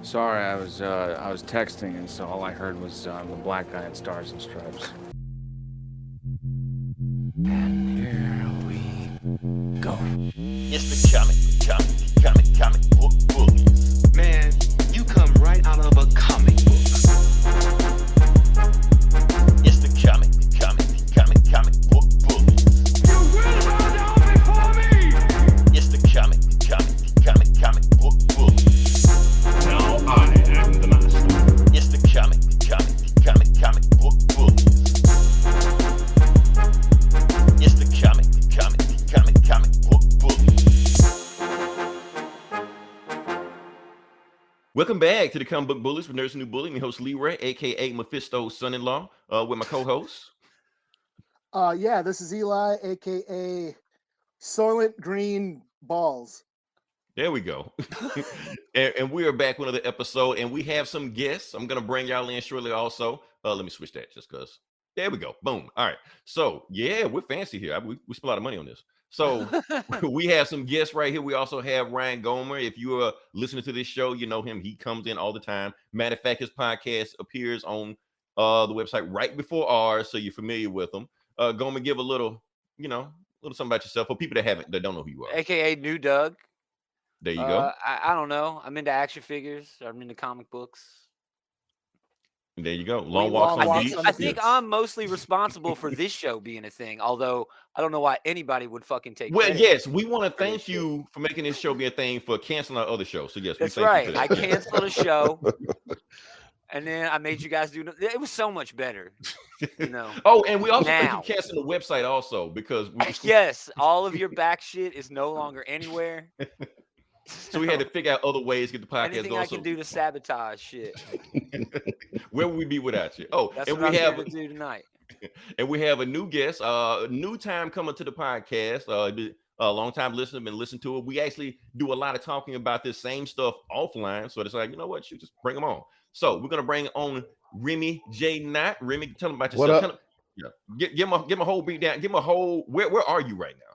Sorry, I was texting, and so all I heard was the black guy in Stars and Stripes. And here we go. It's the comic book bullies. Man, you come right out of a comic book. It's the comic book bullies. You will bow down before me! It's the comic book bullies. Now I am the master. It's the comic book bullies. It's the comic book bullies. Welcome back to the Comic Book Bullies with Nurse New Bully. My host Leroy, aka Mephisto's son-in-law, with my co-host. Yeah, this is Eli, aka Soylent Green Balls. There we go. and we are back with another episode, and we have some guests. I'm gonna bring y'all in shortly. Also, let me switch that just because. There we go. Boom. All right. So yeah, we're fancy here. We spent a lot of money on this. So we have some guests right here. We also have Ryan Gomer. If you are listening to this show, you know him. He comes in all the time. Matter of fact, his podcast appears on the website right before ours, so you're familiar with him. Gomer, give a little something about yourself for people that don't know who you are. AKA New Doug. There you go. I don't know. I'm into action figures. I'm into comic books. There you go. Long walks on the beach. I think I'm mostly responsible for this show being a thing, although I don't know why anybody would fucking take Well, credit. yes, we want to thank you for making this show be a thing for canceling our other show. So yes, That's we thank right. you for I that. canceled a show, and then I made you guys do it. Was so much better, Oh, and we also thank Now. you canceling the website also because Yes, all of your back shit is no longer anywhere. so we had to figure out other ways to get the podcast Anything going. I can do to sabotage shit. Where would we be without you? Oh, That's and what we I'm have going to do tonight. and we have a new guest, new time coming to the podcast. A long time listener, been listening to it. We actually do a lot of talking about this same stuff offline. So it's like, you know what? Shoot, just bring them on. So we're gonna bring on Remy J. Knott. Remy, tell them about yourself. What up? Give him a whole beat down. Give him a whole. Where are you right now?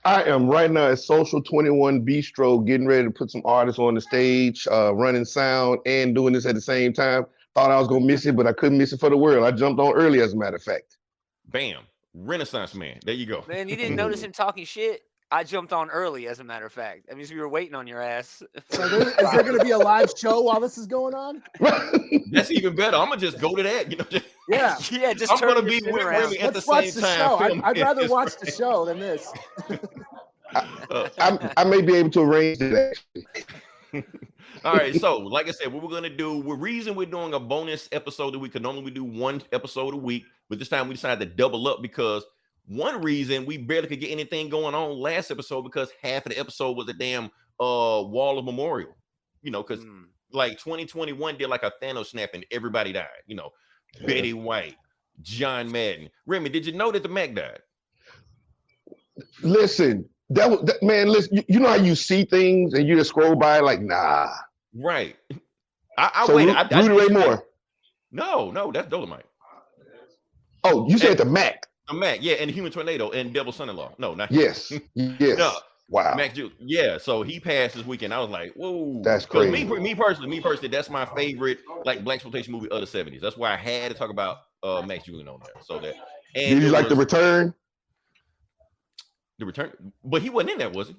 I am right now at Social 21 Bistro, getting ready to put some artists on the stage, running sound and doing this at the same time. Thought I was gonna miss it, but I couldn't miss it for the world. I jumped on early, as a matter of fact. Bam, Renaissance man. There you go. Man, you didn't notice him talking shit? I jumped on early, as a matter of fact. That means we were waiting on your ass. So is there going to be a live show while this is going on? That's even better. I'm gonna just go to that. Yeah. Yeah, just I'm turn gonna your be shit with around. Remy at the Let's watch same the time. show. film I'd this. rather watch the show than this. I may be able to arrange that. Actually. All right, so like I said, what we're gonna do, the reason we're doing a bonus episode a week, because normally we do one episode a week, but this time we decided to double up because one reason we barely could get anything going on last episode because half of the episode was a damn wall of memorial, because like 2021 did like a Thanos snap and everybody died, Betty White, John Madden. Remy, did you know that the Mac died? Listen, man. Listen, you know how you see things and you just scroll by like, nah. Right. I So waited. Rudy Ray Moore. No, that's Dolomite. Oh, you said the Mac. The Mac, yeah, and Human Tornado and Devil's Son-in-Law. No, not Yes. Yes. No. Wow. Mac Juke. Yeah, so he passed this weekend. I was like, whoa. That's 'Cause crazy. Me personally, that's my favorite like black exploitation movie of the 70s. That's why I had to talk about Max Julian on there. So that and Did you like The Return? The Return, but he wasn't in that, was he?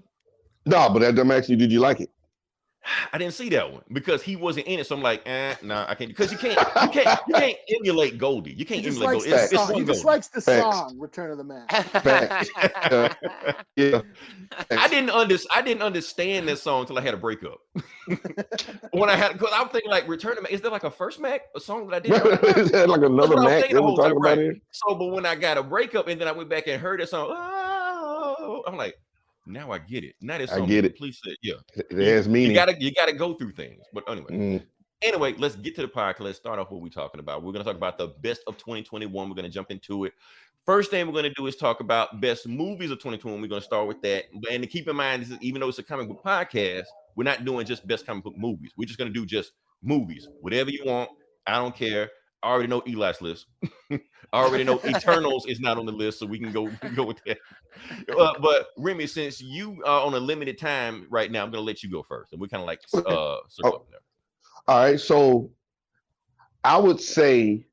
No, but I'm asking you, did you like it? I didn't see that one because he wasn't in it. So I'm like, nah, I can't because you can't emulate Goldie. You can't He just emulate likes Goldie. the song. He one just Goldie. likes the Facts. song "Return of the Mac." Facts. Yeah. I didn't understand this song until I had a breakup. Because I'm thinking like Return to Mac. Is there like a first Mac, a song that I didn't? Is that like another That's what I was Mac thinking that the we're whole time, talking about right. here? So, but when I got a breakup and then I went back and heard that song, I'm like, now I get it. Now this I song get it. Please say, yeah. It has meaning. You gotta go through things. But anyway. Mm. Anyway, let's get to the podcast. Let's start off what we're talking about. We're gonna talk about the best of 2021. We're gonna jump into it. First thing we're gonna do is talk about best movies of 2021. We're gonna start with that. And to keep in mind, this is, even though it's a comic book podcast, we're not doing just best comic book movies. We're just gonna do just movies, whatever you want. I don't care. I already know Eli's list. I already know Eternals is not on the list, so we can go with that. But Remy, since you are on a limited time right now, I'm gonna let you go first, and we kind of like circle up there. All right, so I would say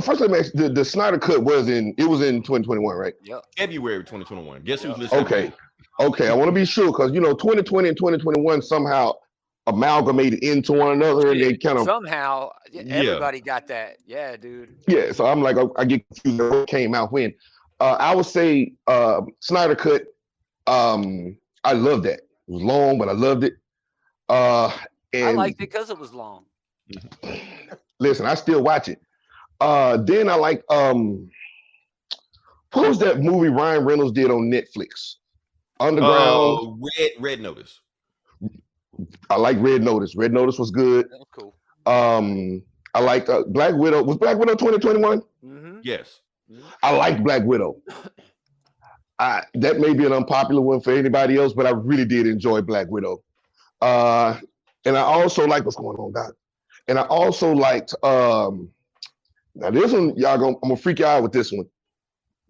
first let me ask the Snyder Cut was in 2021, right? Yep. February 2021. Guess who's Yep. listening? Okay. Okay, I want to be sure because 2020 and 2021 somehow amalgamated into one another and they kind of Somehow Yeah. everybody got that. Yeah, dude. yeah. So I'm like I get confused what came out when. I would say Snyder Cut. I loved that. It was long, but I loved it. And I liked it because it was long. listen, I still watch it. Then I like what was that movie Ryan Reynolds did on Netflix? Underground. Red Notice. I like Red Notice. Red Notice was good. That was cool. I liked Black Widow. Was Black Widow 2021? Mm-hmm. Yes. I liked Black Widow. That may be an unpopular one for anybody else, but I really did enjoy Black Widow. And I also like what's going on, God. And I also liked now this one, I'm gonna freak you out with this one.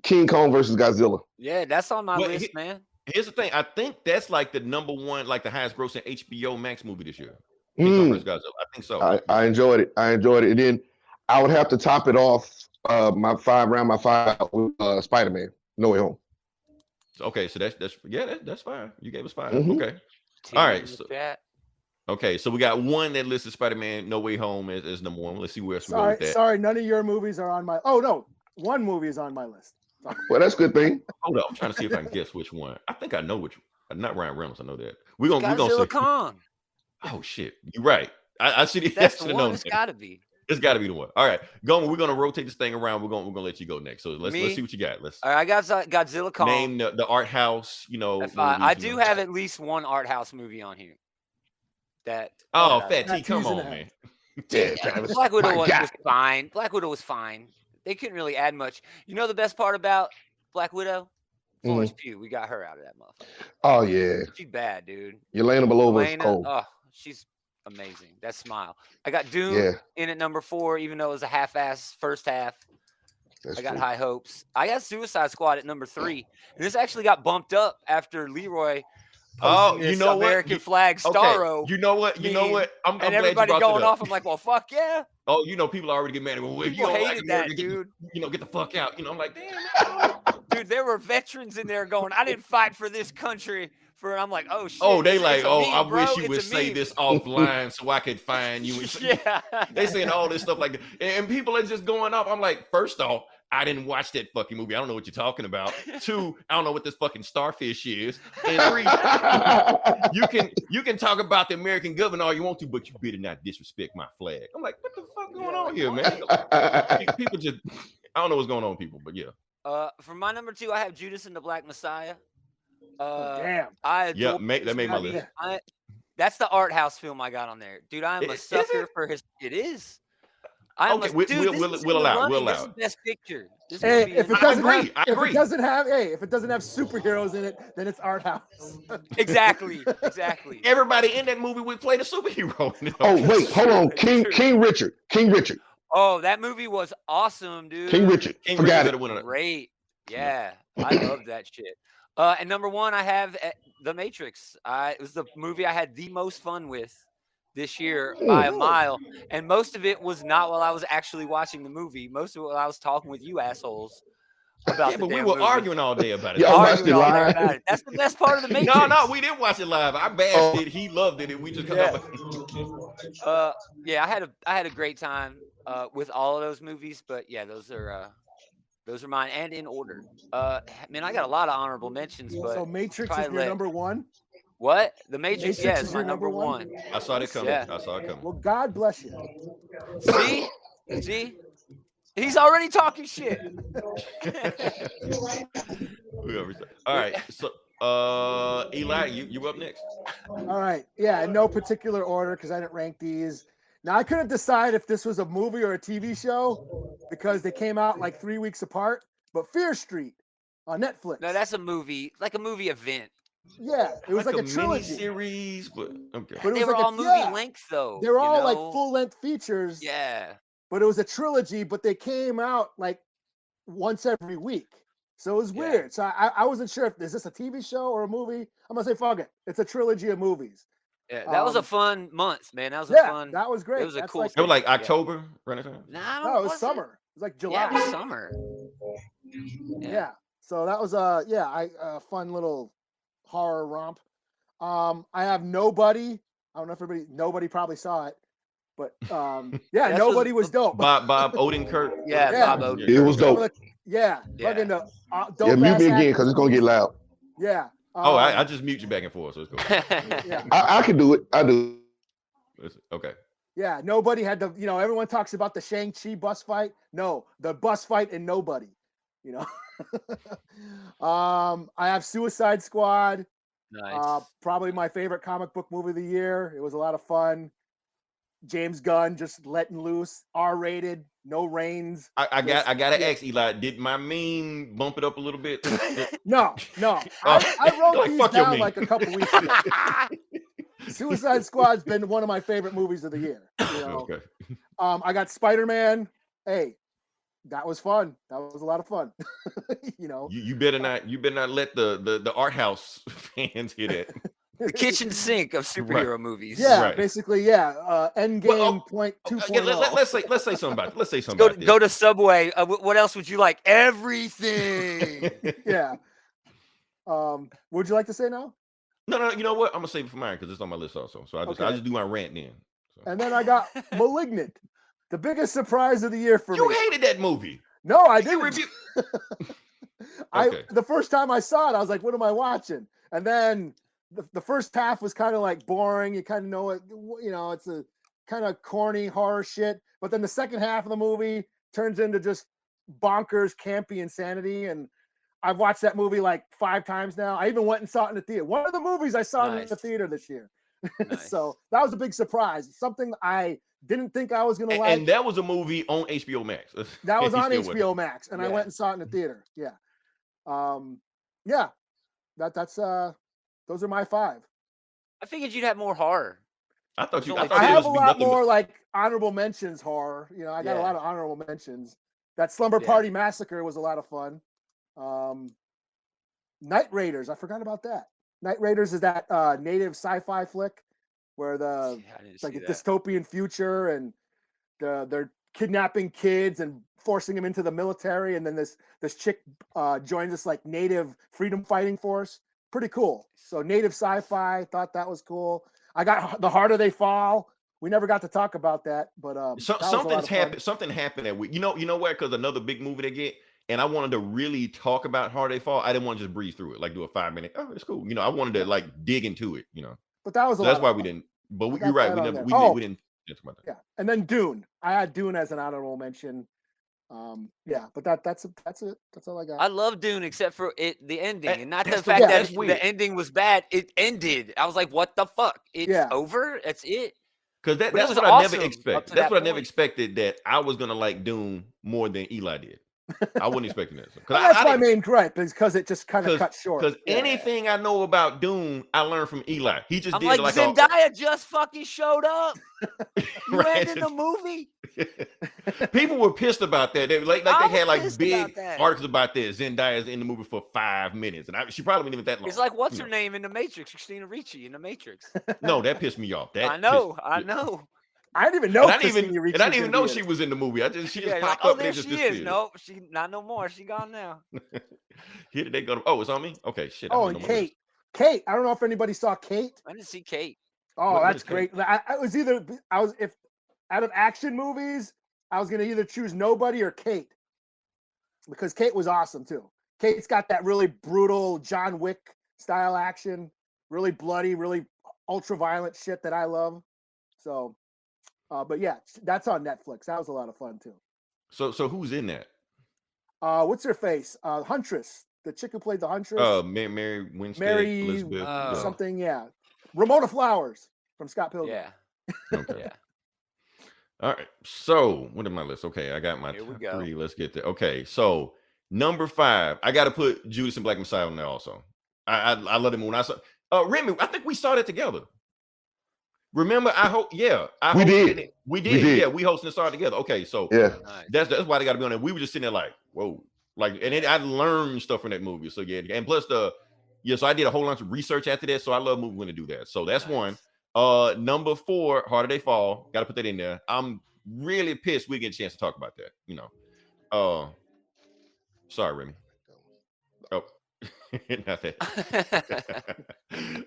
King Kong versus Godzilla. Yeah, that's on my Well, list, man. Here's the thing. I think that's like the number one, like the highest grossing HBO Max movie this year. King Kong versus Godzilla. I think so. I enjoyed it. And then I would have to top it off my five with Spider-Man, No Way Home. Okay, so that's fine. You gave us 5. Mhm. Okay. All right. So, okay, so we got one that listed Spider-Man No Way Home as number 1. Let's see where else we go with that. Sorry, none of your movies are on my. Oh no, one movie is on my list. Well, that's a good thing. Hold up, I'm trying to see if I can guess which one. I think I know which. Not Ryan Reynolds. I know that. We're gonna Godzilla see. Kong. Oh shit, you're right. I see the. That's the one. It's got to be. It's got to be the one. All right, we're gonna rotate this thing around. We're gonna let you go next. So let's see what you got. Let's. All right, I got Godzilla Kong. Name the art house. Movies, I do have at least one art house movie on here. That. Fat T, come on, man. Yeah, Black Widow was fine. Black Widow was fine. They couldn't really add much. You know the best part about Black Widow? Florence Pugh. We got her out of that motherfucker. Oh yeah. She's bad, dude. Yelena Belova is cold. Oh, she's amazing. That smile. I got Doom in at number 4, even though it was a half-ass first half. I got high hopes. I got Suicide Squad at number 3. And this actually got bumped up after Leroy posting this American flag Starro. You know what? I'm and glad everybody you brought going that up. off. I'm like, well, fuck yeah. Oh, people already get mad at me. Well, if you People don't hated like that, America, dude. get the fuck out. I'm like, damn, man. Dude, there were veterans in there going, I didn't fight for this country. I'm like, oh, shit. Oh, they it's like, a meme, I bro. wish you It's would a say meme." this offline so I could find you. Yeah. They saying all this stuff like that. And people are just going off. I'm like, first off, I didn't watch that fucking movie. I don't know what you're talking about. 2, I don't know what this fucking starfish is. And 3, you can talk about the American government all you want to, but you better not disrespect my flag. I'm like, what the fuck going on here, man? People just, I don't know what's going on, people, but yeah. For my number 2, I have Judas and the Black Messiah. Damn. That made my list. That's the art house film I got on there, dude. I'm a sucker for his. It is. Okay, we'll allow. This is Best Picture. Hey, if it doesn't I agree. if it doesn't have superheroes in it, then it's art house. Exactly. Everybody in that movie would play the superhero. Oh wait, hold on, King Richard. Oh, that movie was awesome, dude. King Richard. Forgot it. Great. Yeah, I love that shit. And number 1, I have The Matrix. It was the movie I had the most fun with this year by a mile. And most of it was not while I was actually watching the movie. Most of it while I was talking with you assholes about but we were arguing all day about it. Yeah, arguing all day about it. That's the best part of The Matrix. No, we didn't watch it live. I bashed it. He loved it. And we just yeah, I had a great time with all of those movies. But yeah, those are mine, and in order. Man, I got a lot of honorable mentions, but So Matrix is your number 1? What? The Matrix Matrix is is my your number number 1. I saw it coming. Yeah. Well, God bless you. See? He's already talking shit. All right. So Eli, you up next. All right. Yeah, in no particular order because I didn't rank these. Now I couldn't decide if this was a movie or a TV show because they came out like 3 weeks apart. But Fear Street on Netflix. No, that's a movie, like a movie event. Yeah, it was like a trilogy series, but okay. But they were all movie length though. They were all like full-length features. Yeah. But it was a trilogy, but they came out like once every week. So it was weird. So I wasn't sure if is this a TV show or a movie. I'm gonna say fuck it. It's a trilogy of movies. Yeah, that was a fun month, man. That was a Yeah, fun. that was great. It was a That's cool. like- It was like October, running time. Nah, I No, don't, it was was summer. It was like July. Yeah, it was summer. Yeah. So that was a fun little horror romp. I have Nobody. I don't know if nobody probably saw it, but yeah, This Nobody was dope. Bob Odenkirk. Yeah, Yeah. Bob Odenkirk. It was Some of dope. yeah, Yeah. fucking dope. Yeah, mute me ass again because it's gonna get loud. Yeah. Oh, I just mute you back and forth, so it's cool. Yeah. I can do it. I do. Okay. Yeah, Nobody had the, everyone talks about the Shang-Chi bus fight. No, the bus fight in Nobody, I have Suicide Squad. Nice. Probably my favorite comic book movie of the year. It was a lot of fun. James Gunn just letting loose, R-rated, no reins. I gotta ask Eli, did my meme bump it up a little bit? No. I wrote Like, these fuck your down meme. like a couple weeks ago. Suicide Squad's been one of my favorite movies of the year. Okay. I got Spider-Man. Hey, that was fun. That was a lot of fun. You better not let the art house fans hear that. The kitchen sink of superhero movies. Yeah, Right. basically, yeah. Endgame point 2.0. Let's say something about it. Let's say something about this. Go to Subway. What else would you like? Everything. Yeah. Would you like to say now? No. You know what? I'm gonna save it for mine because it's on my list also. So I just do my rant then. So. And then I got Malignant, the biggest surprise of the year for You me. hated that movie. No, I You didn't. review. Okay. The first time I saw it, I was like, "What am I watching?" And then the first half was kind of like boring. You kind of know it. It's a kind of corny horror shit. But then the second half of the movie turns into just bonkers, campy insanity. And I've watched that movie like 5 times now. I even went and saw it in the theater. One of the movies I saw in the Nice. theater this year. Nice. So that was a big surprise. Something I didn't think I was gonna like. And that was a movie on HBO Max. That was He on still HBO Max, and I Yeah. went and saw it in the theater. Yeah. Yeah. That's those are my 5. I figured you'd have more horror. I thought you. I I thought I there have was a be lot nothing more like honorable mentions horror. I got a Yeah. lot of honorable mentions. That Slumber Yeah. Party Massacre was a lot of fun. Night Raiders, I forgot about that. Night Raiders is that native sci-fi flick where I didn't it's like see a that. dystopian future and they're kidnapping kids and forcing them into the military, and then this chick joins this like native freedom fighting force. Pretty cool. So native sci-fi, thought that was cool. I got The Harder They Fall. We never got to talk about that, but that was a lot something's of fun. happened. Something happened that week. You know what? Because another big movie they get, and I wanted to really talk about Hard They Fall. I didn't want to just breeze through it, like do a 5-minute. Oh, it's cool. I wanted to like dig into it. But that was a So lot. that's of why fun. we didn't. But I you're got right. that We on never. there. We didn't talk about that. Yeah, and then Dune. I had Dune as an honorable mention. Yeah, but that's it. That's all I got. I love Dune except for the ending, and not the That's fact that's that weird. the ending was bad. It ended. I was like, "What the fuck? It's Yeah. over. That's it." Because But it that's was what I awesome never up expected. to That's that what I never point. expected, that I was gonna like Dune more than Eli did. I wasn't expecting that. Because And that's my main gripe, is because it just kind of cut short. Because Yeah. anything I know about Dune, I learned from Eli. He just I'm did like, like Zendaya just fucking showed up. You Right. ended the movie. People were pissed about that. They like I they had was like pissed big about that. articles about this. Zendaya's in the movie for 5 minutes, and she probably wasn't even that long. It's like, what's you her know. name in the Matrix? Christina Ricci in the Matrix. No, that pissed me off. That I know. pissed- I know. I didn't even know. And I didn't Christina even, Ricci and I didn't was even gonna know be she in it. was in the movie. She Yeah, just like, popped oh, up and there they just she is. disappeared. No, she not no more. She gone now. Here did they go? Oh, it's on me. Okay, shit. I Oh, don't and know my list. Kate. I don't know if anybody saw Kate. I didn't see Kate. Oh, What that's is great. I was if out of action movies, I was gonna either choose Nobody or Kate, because Kate was awesome too. Kate's got that really brutal John Wick style action, really bloody, really ultra violent shit that I love. So, but yeah, that's on Netflix. That was a lot of fun too. So who's in that? What's her face? Huntress, the chick who played the Huntress. Mary Winstead, Mary Elizabeth. Oh. something, yeah. Ramona Flowers from Scott Pilgrim. Yeah. Okay. Yeah. All right. So what is my list? Okay, I got my Here we top go. 3. Let's get there. Okay, so number 5, I got to put Judas and Black Messiah on there also. I love him when I saw. Remy, I think we saw that together. Remember? I hope. Yeah, We hosted did. it. We We did. did. Yeah, we hosted and saw it together. Okay, so Yeah. Nice. that's why they got to be on there. We were just sitting there like, whoa, like, and I learned stuff from that movie. So yeah, and plus so I did a whole bunch of research after that. So I love movies when to do that. So that's one. Nice. Number 4, Harder They Fall. Got to put that in there. I'm really pissed we get a chance to talk about that. Sorry, Remy. Oh, not that.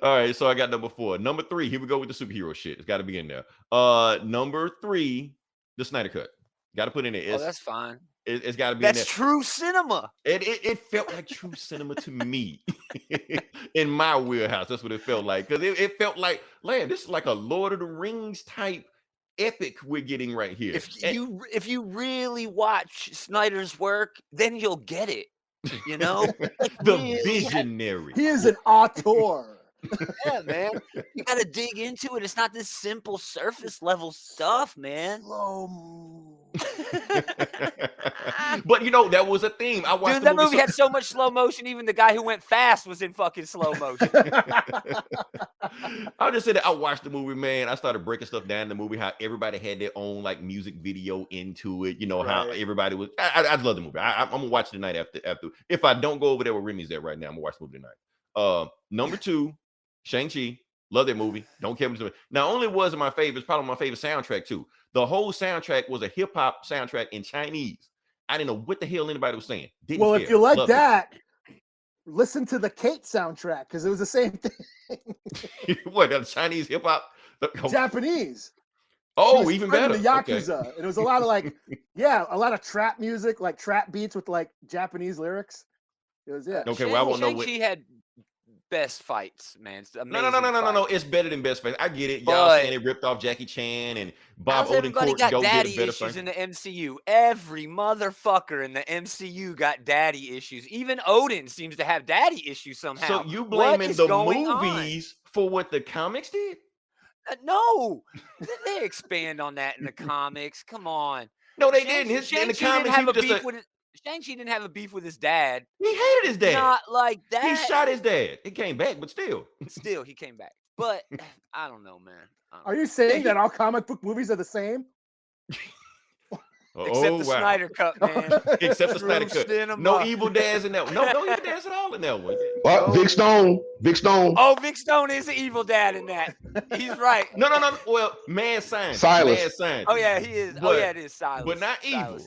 All right, so I got number 4. Number 3, here we go with the superhero shit. It's got to be in there. Number 3, the Snyder Cut. Got to put in it. Oh, that's fine. It's got to be in there. That's true cinema. It felt like true cinema to me. In my wheelhouse, that's what it felt like. Because it felt like, man, this is like a Lord of the Rings type epic we're getting right here. If you really watch Snyder's work, then you'll get it. You know, the visionary. He is an auteur. Yeah, man. You got to dig into it. It's not this simple surface level stuff, man. Slow. But that was a theme. I watched Dude, that movie had so much slow motion. Even the guy who went fast was in fucking slow motion. I'll just say that I watched the movie, man. I started breaking stuff down in the movie, how everybody had their own like music video into it. How everybody was. I love the movie. I'm gonna watch it tonight after. If I don't go over there where Remy's at right now, I'm gonna watch the movie tonight. Number 2, Shang-Chi. Love that movie. Don't care what it's. Not only was it my favorite, it's probably my favorite soundtrack too. The whole soundtrack was a hip hop soundtrack in Chinese. I didn't know what the hell anybody was saying. Didn't care. If you like Loved that, listen to the Kate soundtrack because it was the same thing. What, the Chinese hip hop? Japanese. Oh, even better. The Yakuza. Okay. And it was a lot of a lot of trap music, like trap beats with like Japanese lyrics. It was it. Okay, well, I won't know what he had best fights, man. No. It's better than best fights. I get it. Y'all saying it ripped off Jackie Chan and Bob Odenkirk. Got daddy issues in the MCU. Every motherfucker in the MCU got daddy issues. Even Odin seems to have daddy issues somehow. So you blaming the movies for what the comics did? No, they expand on that in the comics. Come on. No, they didn't. In the comics, Shang-Chi didn't have a beef with his dad. He hated his dad. Not like that. He shot his dad. He came back, but still. Still, he came back. But I don't know, man. Are you saying that all comic book movies are the same? Except the Snyder Cut, man. Except the Snyder Cut. Cinema. No evil dads in that one. No evil dads at all in that one. Well, Vic Stone. Oh, Vic Stone is an evil dad in that. He's right. No. Well, Mad Scientist. Silas. Mad Scientist. Oh yeah, he is. It is Silas. But not evil.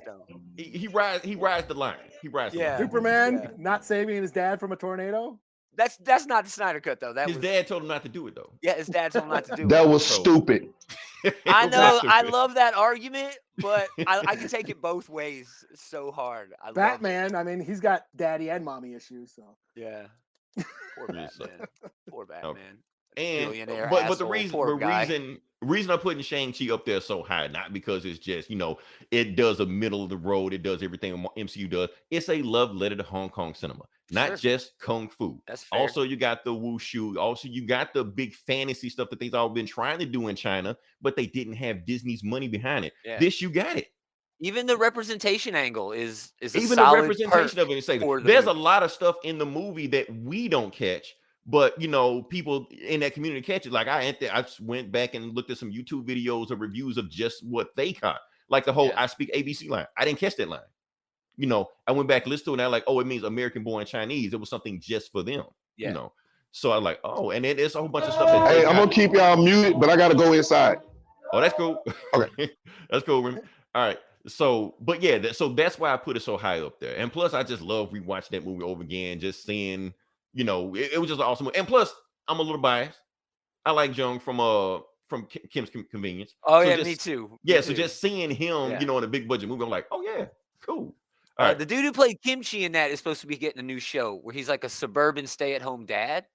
He rides the line. Superman not saving his dad from a tornado. That's not the Snyder Cut though. His dad told him not to do it though. Yeah, his dad told him not to do it. That was stupid. I know. I love that argument, but I can take it both ways so hard. Batman, I mean, he's got daddy and mommy issues, so yeah. Poor Batman. Poor Batman. And but the reason I'm putting Shang-Chi up there so high, not because it's just it does a middle of the road, it does everything MCU does. It's a love letter to Hong Kong cinema, not just kung fu. That's fair. Also, you got the wushu. Also, you got the big fantasy stuff that they've all been trying to do in China, but they didn't have Disney's money behind it. Yeah. This you got it. Even the representation angle is even the representation of it. There's a lot of stuff in the movie that we don't catch. But people in that community catch it. Like I went back and looked at some YouTube videos or reviews of just what they caught. Like the whole I speak ABC line. I didn't catch that line. I went back and listened to it and I like, it means American born Chinese. It was something just for them. Yeah. So I like, and then there's a whole bunch of stuff. Hey, I'm gonna keep y'all muted, but I gotta go inside. Oh, that's cool. Okay. That's cool. All right. So, but yeah, so that's why I put it so high up there. And plus, I just love rewatching that movie over again, just seeing. It was just an awesome movie. And plus, I'm a little biased. I like Jung from Kim's Convenience. Oh, so me too. Yeah, so just seeing him, in a big budget movie, I'm like, oh yeah, cool. All right. The dude who played Kimchi in that is supposed to be getting a new show where he's like a suburban stay-at-home dad.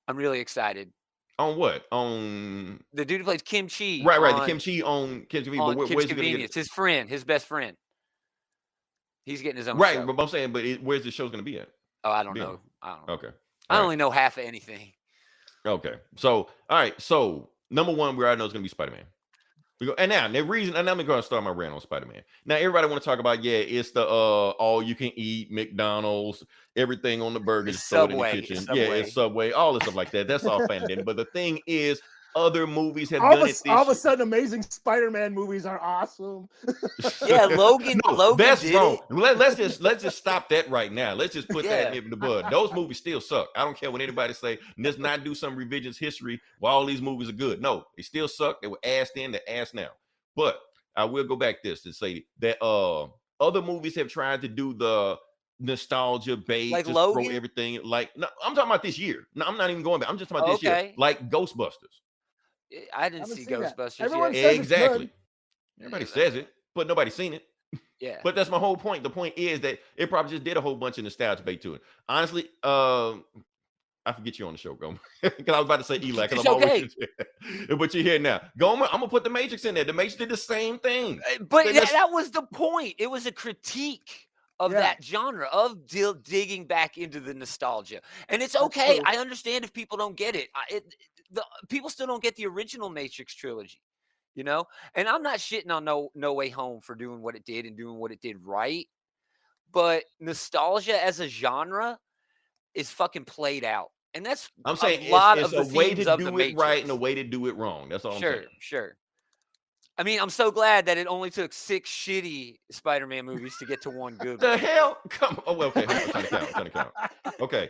I'm really excited. On what? On the dude who plays Kimchi. Right. The Kimchi on Kim's Convenience. But Kim's Convenience. His friend, his best friend. He's getting his own show. Right, but I'm saying, where's the show's going to be at? Oh, I don't know. Okay. I only know half of anything. Okay. So, all right. So, number 1, we already know it's going to be Spider-Man. And now, the reason, and I'm going to start my rant on Spider-Man. Now, everybody want to talk about, it's the all you can eat, McDonald's, everything on the burger, Subway. In the kitchen. Subway. Yeah, it's Subway, all this stuff like that. That's all fan. But the thing is, other movies have all done of, it this all of a year. sudden, Amazing Spider-Man movies are awesome. Yeah, Logan. No, Logan that's did wrong. it. Let's just stop that right now. Let's just put that Yeah. in the bud. Those movies still suck. I don't care what anybody say. Let's not do some revisions history while all these movies are good. No, they still suck. They were ass then, they're ass now. But I will go back this to say that other movies have tried to do the nostalgia bait, Like just throw Logan? everything. Like, no, I'm talking about this year. No, I'm not even going back. I'm just talking about this year. Okay. Like Ghostbusters. I didn't Haven't see seen that. Ghostbusters Everyone yet. says it's Exactly. good. Everybody says it, but nobody's seen it. Yeah. But that's my whole point. The point is that it probably just did a whole bunch of nostalgia bait to it. Honestly, I forget you on the show, Gomer. Because I was about to say Eli, because It's I'm okay. always but you're here now. Gomer, I'm gonna put the Matrix in there. The Matrix did the same thing. But They that, just- that was the point. It was a critique of Yeah. that genre, of digging back into the nostalgia. And it's That's okay. true. I understand if people don't get it. People still don't get the original Matrix trilogy, you know? And I'm not shitting on No Way Home for doing what it did and doing what it did right. But nostalgia as a genre is fucking played out. And that's I'm saying a lot it's of a the way themes to of the do it right and a Matrix. way to do it wrong. That's all I'm saying. Sure. I mean, I'm so glad that it only took 6 shitty Spider-Man movies to get to one good one. The hell? Come on. Well, okay, I'm trying to count. Okay.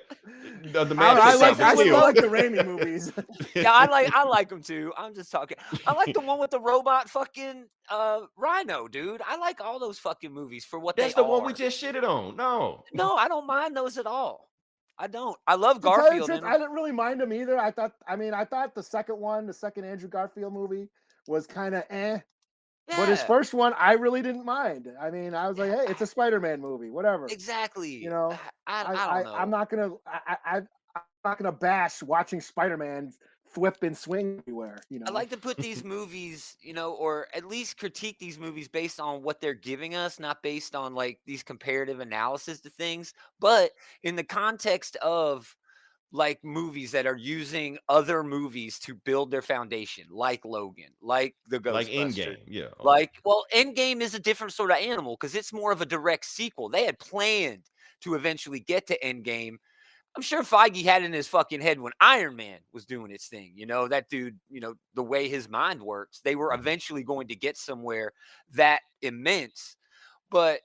The man I said like. something, I but still still. like the Raimi movies. Yeah, I like them too. I'm just talking. I like the one with the robot fucking Rhino, dude. I like all those fucking movies for what That's they the one are. we just shitted on. No. No, I don't mind those at all. I don't. I love To tell you the Garfield truth, in them. I didn't really mind him either. I thought the second Andrew Garfield movie was kind of eh. But his Yeah, first one, I really didn't mind. I mean, I was like, hey, it's a Spider-Man movie, whatever. exactly. You know, I don't know. I'm not gonna bash watching Spider-Man flip and swing everywhere. You know, I like to put these movies, or at least critique these movies based on what they're giving us, not based on like these comparative analysis to things, but in the context of like movies that are using other movies to build their foundation, like Logan, like the Like Ghostbusters. Endgame. Yeah. Endgame is a different sort of animal because it's more of a direct sequel. They had planned to eventually get to Endgame. I'm sure Feige had in his fucking head when Iron Man was doing its thing. That dude, the way his mind works, they were eventually going to get somewhere that immense. But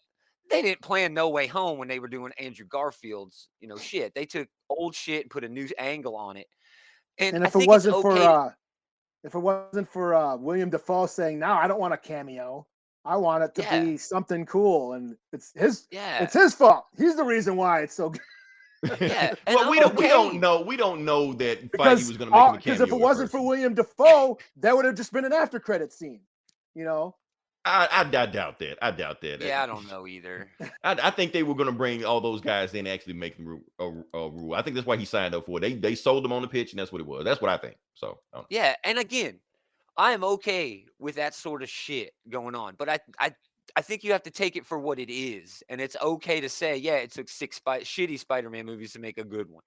they didn't plan No Way Home when they were doing Andrew Garfield's, shit. They took old shit and put a new angle on it. And and I if it think it's wasn't okay. for William Dafoe saying, "No, I don't want a cameo. I want it to Yeah. be something cool," and it's Yeah. his fault. He's the reason why it's so good. Yeah. And Well, I'm we don't okay. know. We don't know that Feige Because was going to make him a cameo. if it wasn't at for first. William Dafoe, that would have just been an after credit scene. You know, I doubt that. I doubt that. Yeah, I don't know either. I think they were going to bring all those guys in and actually make them rule. I think that's why he signed up for it. They sold them on the pitch, and that's what it was. That's what I think. So, I don't know. Yeah, and again, I am okay with that sort of shit going on, but I think you have to take it for what it is, and it's okay to say, yeah, it took 6 shitty Spider-Man movies to make a good one.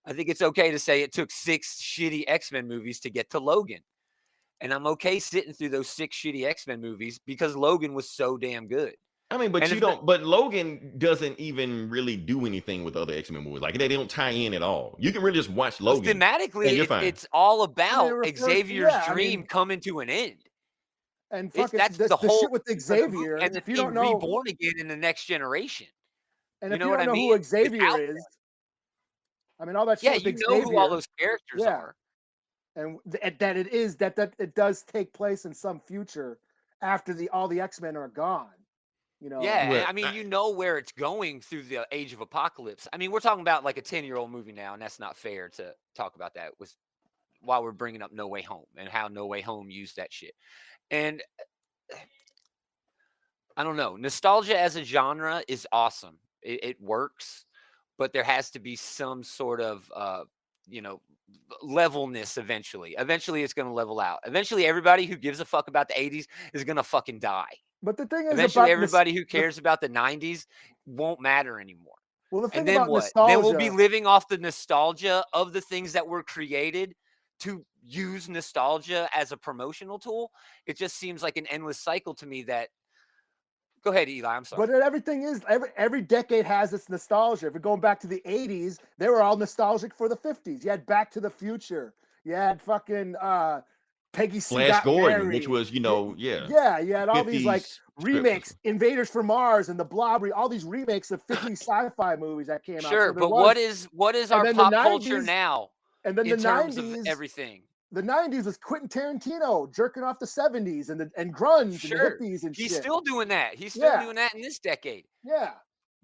I think it's okay to say it took 6 shitty X-Men movies to get to Logan, and I'm okay sitting through those 6 shitty X-Men movies because Logan was so damn good. I mean, but And you if don't. But Logan doesn't even really do anything with other X-Men movies. Like they don't tie in at all. You can really just watch Logan. thematically, you're fine. it's all about refers- Xavier's yeah, I dream mean- coming to an end. and It's fucking that's the the whole shit with Xavier. and then If you being don't know, reborn again in the next generation. and You if know you what don't I know mean? who Xavier out is, I mean, all that Yeah, shit you with know Xavier, who all those characters Yeah. are. and that it is that it does take place in some future after all the X-Men are gone. You know, Yeah, Well, and I mean, you know where it's going through the Age of Apocalypse. I mean, we're talking about like a 10-year-old movie now, and that's not fair to talk about that while we're bringing up No Way Home and how No Way Home used that shit. And I don't know, nostalgia as a genre is awesome. It works, but there has to be some sort of levelness eventually. Eventually, it's going to level out. Eventually, everybody who gives a fuck about the 80s is going to fucking die. but the thing is, Eventually, about everybody who cares about the 90s won't matter anymore. well, the thing And then about what? nostalgia, Then we'll be living off the nostalgia of the things that were created to use nostalgia as a promotional tool. It just seems like an endless cycle to me that. Go ahead, Eli. I'm sorry. But everything is every decade has its nostalgia. If you're going back to the 80s, they were all nostalgic for the 50s. You had Back to the Future. You had fucking Peggy Sue Flash Got Gordon, which Married. was, you know, Yeah, you had all these like 50s remakes, scripts. Invaders from Mars and the Blob, all these remakes of 50s sci-fi movies that came out. Sure, So there but was, what is and our then the pop culture 90s, now and then in the terms of 90s. everything? The 90s was Quentin Tarantino jerking off the 70s and grunge and the Sure, hippies and he's shit. still doing that. He's still Yeah, doing that in this decade. yeah.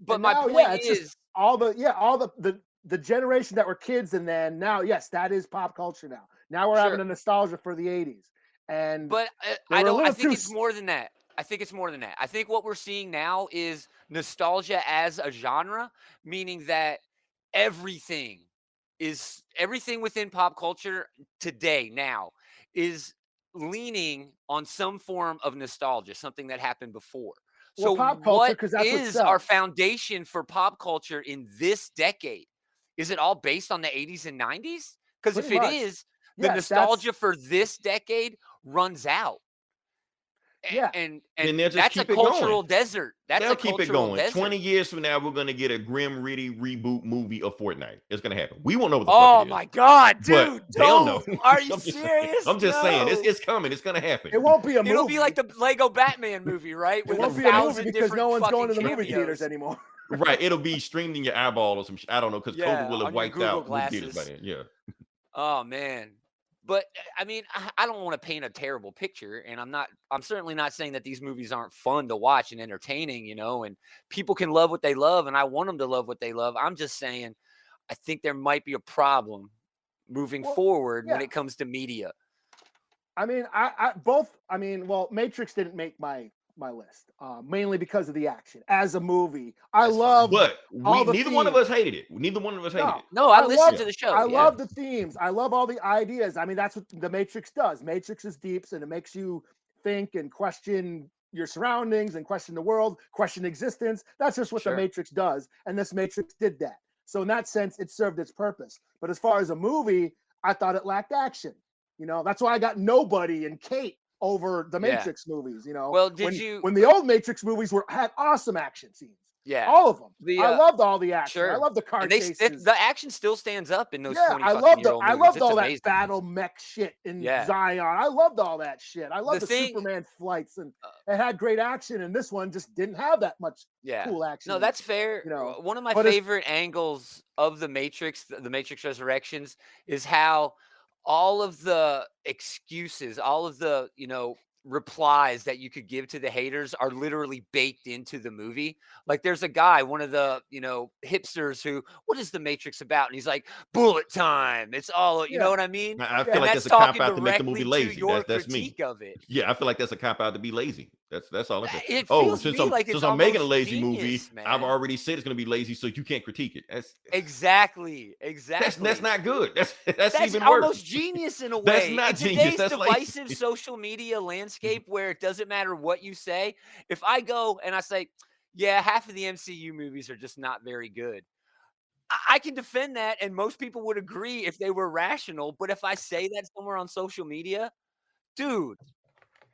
But And my now, point yeah, it's is, just all the generation that were kids, and then now, yes, that is pop culture now. Now we're having sure, a nostalgia for the 80s. And but they I were a don't. I little think too it's more than that. I think it's more than that. I think what we're seeing now is nostalgia as a genre, meaning that everything everything within pop culture today now is leaning on some form of nostalgia, something that happened before. well, So pop culture what because that's what is our sells. foundation for pop culture in this decade? Is it all based on the 80s and 90s? Because Pretty if it much. is, the Yes, that's nostalgia for this decade runs out. yeah. Then they'll just That's a keep it going. cultural desert. That's They'll a keep it cultural going. desert. 20 years from now, we're gonna get a grim, ritty reboot movie of Fortnite. It's gonna happen. We won't know what the fuck Oh it is. my god, But dude! they'll know. Don't. Are you I'm just saying. serious? I'm just saying. No. It's coming. It's gonna happen. It won't be a movie. It'll be like the Lego Batman movie, right? it With won't be a movie 1,000 because different no one's going to fucking the movie theaters cameos. anymore. Right. It'll be streamed in your eyeball or some shit. I don't know, because Yeah, COVID will have on your wiped Google out movie theaters by glasses. then. Yeah. Oh man. But I mean, I don't want to paint a terrible picture, and I'm certainly not saying that these movies aren't fun to watch and entertaining, and people can love what they love, and I want them to love what they love. I'm just saying, I think there might be a problem moving Well, forward when yeah. it comes to media. I mean, well, Matrix didn't make my list, mainly because of the action. As a movie, I That's fine. love But all the neither one of themes. us hated it. Neither one of us hated it. No, I I listened love to the show. I yeah. love the themes. I love all the ideas. I mean, that's what the Matrix does. Matrix is deep, and it makes you think and question your surroundings and question the world, question existence. That's just what the Sure. Matrix does, and this Matrix did that. So in that sense, it served its purpose. But as far as a movie, I thought it lacked action. That's why I got Nobody and Kate over the Yeah. Matrix movies. Well, did when the old Matrix movies had awesome action scenes? Yeah. All of them. The, I loved all the action. I Sure. love the car And chases. the action still stands up in those Yeah, 20 I fucking loved year old I movies. loved It's all amazing. that battle mech shit in Yeah. Zion. I loved all that shit. I loved The the thing- Superman flights, and it had great action. And this one just didn't have that much Yeah. cool action. No, that's fair. One of my but it's- favorite angles of the Matrix Resurrections, is how all of the excuses, all of the, replies that you could give to the haters are literally baked into the movie. Like there's a guy, one of the, hipsters who, what is the Matrix about? And he's like, bullet time. It's all, you know what I mean? I feel And like that's that's a cop talking out to make the movie directly to lazy. your That's me. critique of it. Yeah, I feel like that's a cop out to be lazy. That's all I think. It Oh, feels since to me like it's I'm making a almost lazy movie, genius, I've man. already said it's gonna be lazy, so you can't critique it. Exactly. That's not good. That's even almost worse. genius in a way. That's not in genius, today's that's lazy. divisive social media landscape, where it doesn't matter what you say. If I go and I say, yeah, half of the MCU movies are just not very good, I can defend that, and most people would agree if they were rational. But if I say that somewhere on social media, dude,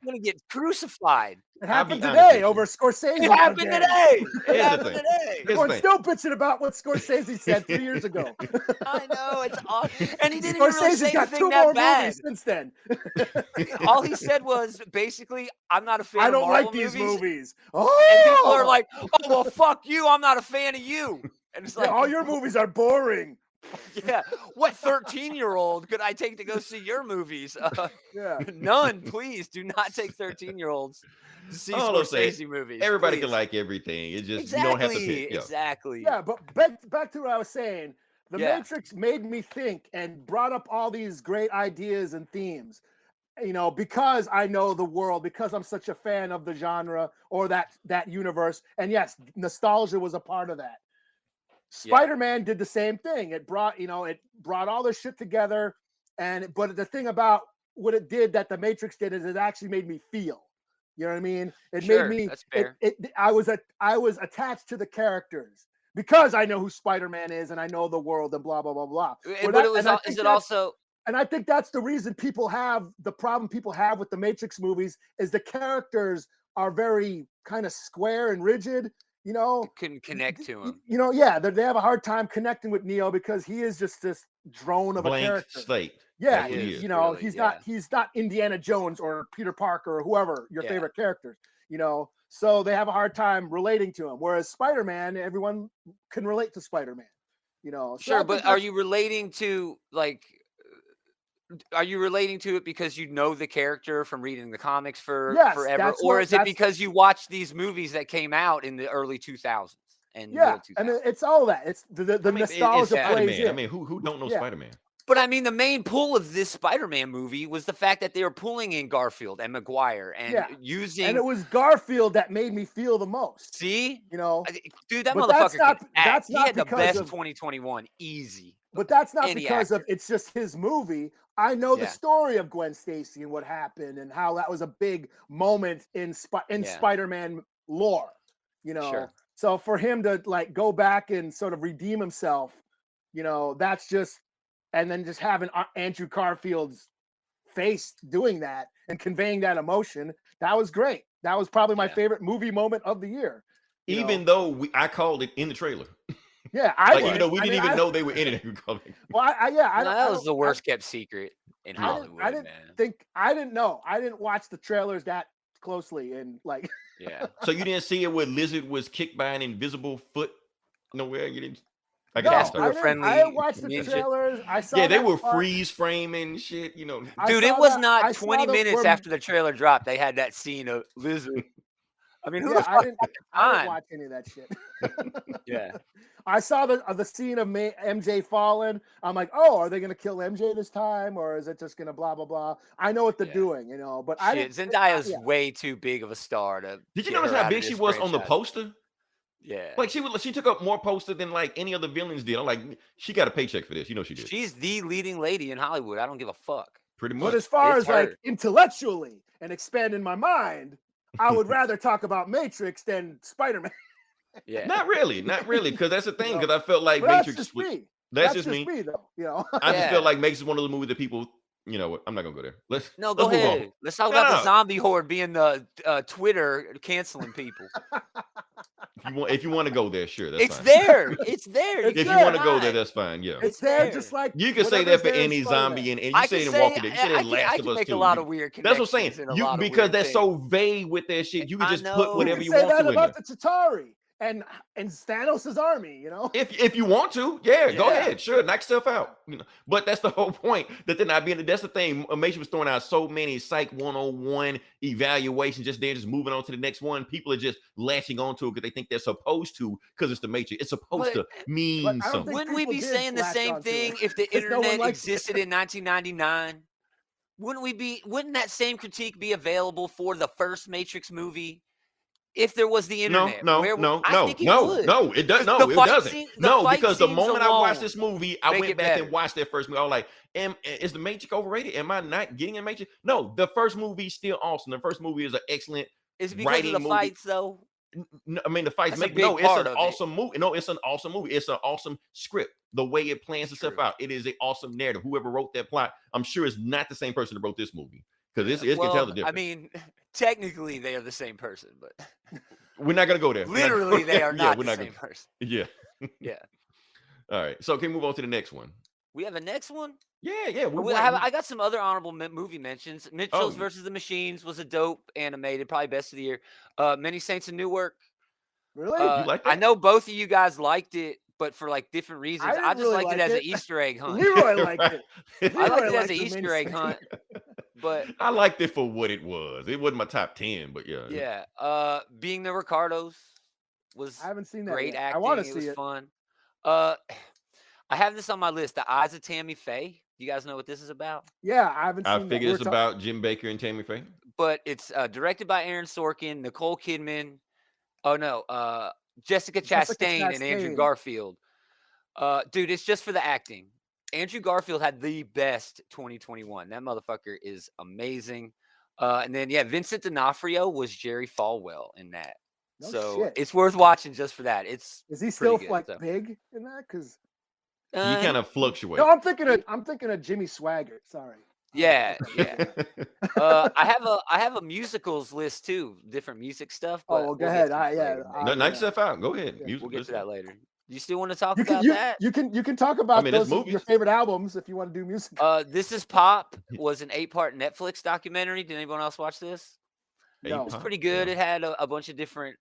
I'm gonna get crucified. It I'll be happened honest today with over you. Scorsese. It happened again. today. It Here's the happened thing. today. Here's the Everyone's thing. still bitching about what Scorsese said 3 years ago. I know, it's awesome. And he didn't even really Scorsese's say got anything 2 that more bad. movies since then. All he said was basically, I'm not a fan I of don't Marvel like these movies. movies. And people are Oh, like, oh, well, fuck you. I'm not a fan of you. And it's yeah, like, all your movies are boring. yeah, what 13-year-old could I take to go see your movies? Yeah. None, please. Do not take 13-year-olds to see All I'm saying, Scorsese movies. Everybody please. can like everything. It's just Exactly. you don't have to pick. Yeah. Exactly. Yeah, but back to what I was saying. The Matrix made me think and brought up all these great ideas and themes. Because I know the world, because I'm such a fan of the genre or that universe. And yes, nostalgia was a part of that. Spider-Man did the same thing. It brought all this shit together. But the thing about what it did that the Matrix did is it actually made me feel. You know what I mean? It Sure, made me. that's fair. I was attached to the characters because I know who Spider-Man is and I know the world and blah blah blah blah. And I think that's the reason the problem people have with the Matrix movies is the characters are very kind of square and rigid. Couldn't connect to him. They have a hard time connecting with Neo because he is just this drone of a Blank character. slate. Yeah, That's what he is. Really, he's not Indiana Jones or Peter Parker or whoever your Yeah. favorite characters, so they have a hard time relating to him. Whereas Spider-Man, everyone can relate to Spider-Man, so I Sure, think but are that's- you relating to are you relating to it because you know the character from reading the comics for Yes, forever, that's or what- is it that's- because you watched these movies that came out in the early 2000s and yeah, middle 2000s? and it's all that. It's the I mean, it's nostalgia plays Spider-Man. in. I mean, who don't know Yeah. Spider-Man? But I mean, the main pull of this Spider-Man movie was the fact that they were pulling in Garfield and Maguire and Yeah. using. And it was Garfield that made me feel the most. See, Dude, that But that's motherfucker not- can act. that's He not had the because best of- 2021, easy. But that's not Any because of actor. it's just his movie. I know the Yeah. story of Gwen Stacy and what happened and how that was a big moment in Yeah. Spider-Man lore. Sure. So for him to go back and sort of redeem himself, that's just, and then just having Andrew Garfield's face doing that and conveying that emotion, that was great. That was probably my Yeah. favorite movie moment of the year. Even though I called it in the trailer. Yeah, I Like, even though we I didn't mean, even know they were in it. Well, That was the worst kept secret in I didn't- Hollywood, I didn't man. I didn't know. I didn't watch the trailers that closely and Yeah. So you didn't see it where Lizard was kicked by an invisible foot nowhere? You didn't. I no, guess Casper that's friendly I didn't watch the comedian shit. trailers. I saw yeah, they that were part. freeze framing shit. I Dude, saw it was that- I not saw 20 the- minutes where- after the trailer dropped. They had that scene of Lizard. I mean, who Yeah, the I fuck? didn't time? watch any of that shit. Yeah. I saw the scene of MJ falling. I'm like, oh, are they gonna kill MJ this time, or is it just gonna blah blah blah? I know what they're Yeah. doing, but I Shit, didn't. Zendaya's yeah. way too big of a star to. Did you get notice her how out of big she this was on the franchise. poster? Yeah. Like she took up more poster than like any other villains did. I'm like, she got a paycheck for this. You know she did. She's the leading lady in Hollywood. I don't give a fuck. Pretty But much. as far It's as her. intellectually and expanding my mind, I would rather talk about Matrix than Spider-Man. Yeah. Not really, because that's the thing. No. Because I felt like But that's Matrix just was. me. That's just me. though. I just Yeah. feel like Matrix is one of those movies that people. You know what? I'm not gonna go there. Let's No, go let's move ahead. on. Let's talk No, about no. the zombie horde being the Twitter canceling people. If you want to go there, sure, that's It's fine. there. It's there. It's If you there. want to go there, that's fine. Yeah, It's there, there. just like you can say whatever's that for there in any Spider-Man. zombie, and you I say can it in say, Walking Dead. You say it I in Last can of Us make too. a lot You- of weird That's what I'm connections saying. and a lot of Because weird they're things. so vague with their shit, you can I just know. put You whatever You you can say want that to in about there. the Chitauri and Thanos' army. If you want to, yeah, go Yeah. ahead, sure, knock stuff out. But that's the whole point. That they're not being. That's the thing. Matrix was throwing out so many Psych 101 evaluations. Just they're just moving on to the next one. People are just latching onto it because they think they're supposed to. Because it's the Matrix. It's supposed But- to mean but I don't something. think Wouldn't we people be did saying the latch same onto thing it, if the 'cause no one internet likes it. existed in 1999? Wouldn't that same critique be available for the first Matrix movie if there was the No, internet? no, Where would- no, I no, think it no, would. no. It does. 'Cause No, the it fight doesn't. scene- the No, fight because the scenes moment I watched alone this movie, I make went it back better. and watched that first movie. I was like, is the Matrix overrated? Am I not getting a Matrix? No, the first movie is still awesome. The first movie is an excellent. Is it because of writing the movie. fights, though? No, I mean, the fights That's a make big no. It's part an of it. awesome movie. No, it's an awesome movie. It's an awesome script. The way it plans itself True. out, it is an awesome narrative. Whoever wrote that plot, I'm sure it's not the same person that wrote this movie because it's can tell the difference. I mean, technically they are the same person, but we're not gonna go there. We're not literally gonna- they are yeah, not we're the not same gonna- person. Yeah. Yeah. All right. So can we move on to the next one? We have a next one. Yeah. I got some other honorable movie mentions. Mitchell's Oh. versus the Machines was a dope animated, probably best of the year. Many Saints in Newark. Really? You like I that? know both of you guys liked it, but for like different reasons. didn't I just really liked it like as an it. Easter egg hunt. Leroy liked it. I liked it Leroy as liked an the Easter egg miniseries. hunt, but I liked it for what it was. It wasn't my top 10, but yeah. yeah. Being the Ricardos was I haven't seen that great yet. acting. I want to It see was it. fun. I have this on my list. The Eyes of Tammy Faye. You guys know what this is about? Yeah, I haven't I seen figured that. it's about Jim Baker and Tammy Faye. But it's directed by Aaron Sorkin, Nicole Kidman. Oh no, Jessica Chastain and Andrew Chastain. Garfield. Dude, it's just for the acting. Andrew Garfield had the best 2021. That motherfucker is amazing. And then yeah, Vincent D'Onofrio was Jerry Falwell in that. No so shit. it's worth watching just for that. It's Is he still pretty good, like so. big in that? Because He kind of fluctuates. no, I'm thinking of Jimmy Swaggart. Sorry. yeah. I have a musicals list too, different music stuff. But Oh, well, go we'll ahead. get to that Yeah, later, I- No, knock yeah. yourself out. Go ahead. Yeah, Music, we'll get to that later. Do you still want to talk You can about you, that? you can talk about mean, it's those your movies. favorite albums if you want to do music. This Is Pop was an 8-part Netflix documentary. Did anyone else watch this? No. It's pretty good. It had a bunch of different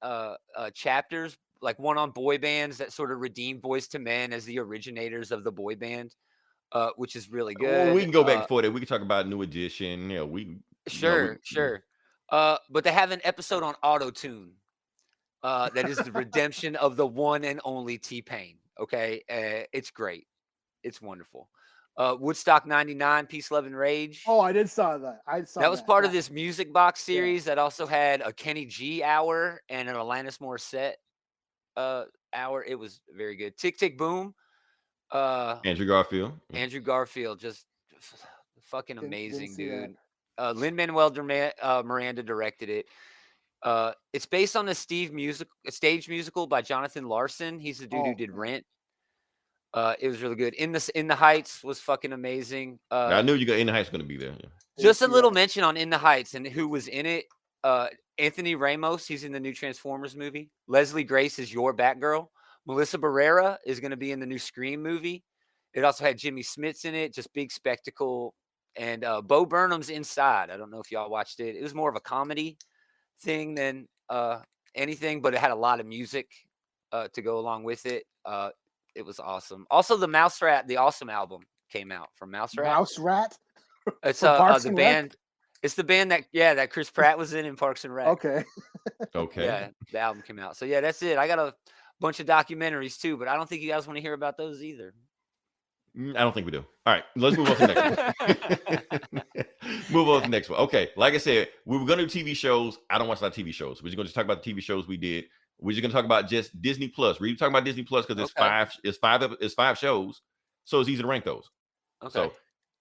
chapters, like one on boy bands that sort of redeemed Boys to Men as the originators of the boy band, which is really good. Well, we can go back before that. We can talk about New Edition. Yeah, Sure. But they have an episode on auto-tune that is the redemption of the one and only T-Pain. Okay, it's great. It's wonderful. Woodstock 99, Peace, Love, and Rage. Oh, I did saw that. That was part of this music box series that also had a Kenny G hour and an Alanis Morissette hour. It was very good. Tick Tick Boom. Andrew Garfield. Andrew Garfield, just fucking Didn't amazing, see dude. Lin-Manuel Miranda directed it. It's based on a stage musical by Jonathan Larson. He's the dude who did Rent. It was really good. In the Heights was fucking amazing. I knew In the Heights going to be there. Yeah. Just a little mention on In the Heights and who was in it. Anthony Ramos, he's in the new Transformers movie. Leslie Grace is your Batgirl. Melissa Barrera is going to be in the new Scream movie. It also had Jimmy Smits in it, just big spectacle. And Bo Burnham's Inside. I don't know if y'all watched it. It was more of a comedy thing than anything, but it had a lot of music to go along with it. It was awesome. Also, the Mouse Rat, the Awesome album came out from Mouse Rat. Mouse Rat? It's the band. It's the band that Chris Pratt was in Parks and Rec. Okay. Okay. Yeah, the album came out. So yeah, that's it. I got a bunch of documentaries too, but I don't think you guys want to hear about those either. I don't think we do. All right, let's move on to the next one. Move on to the next one. Okay, like I said, we were going to do TV shows. I don't watch a lot of TV shows. We're just going to talk about the TV shows we did. We're just going to talk about just Disney Plus. We're talking about Disney Plus because it's five shows, so it's easy to rank those. Okay. So,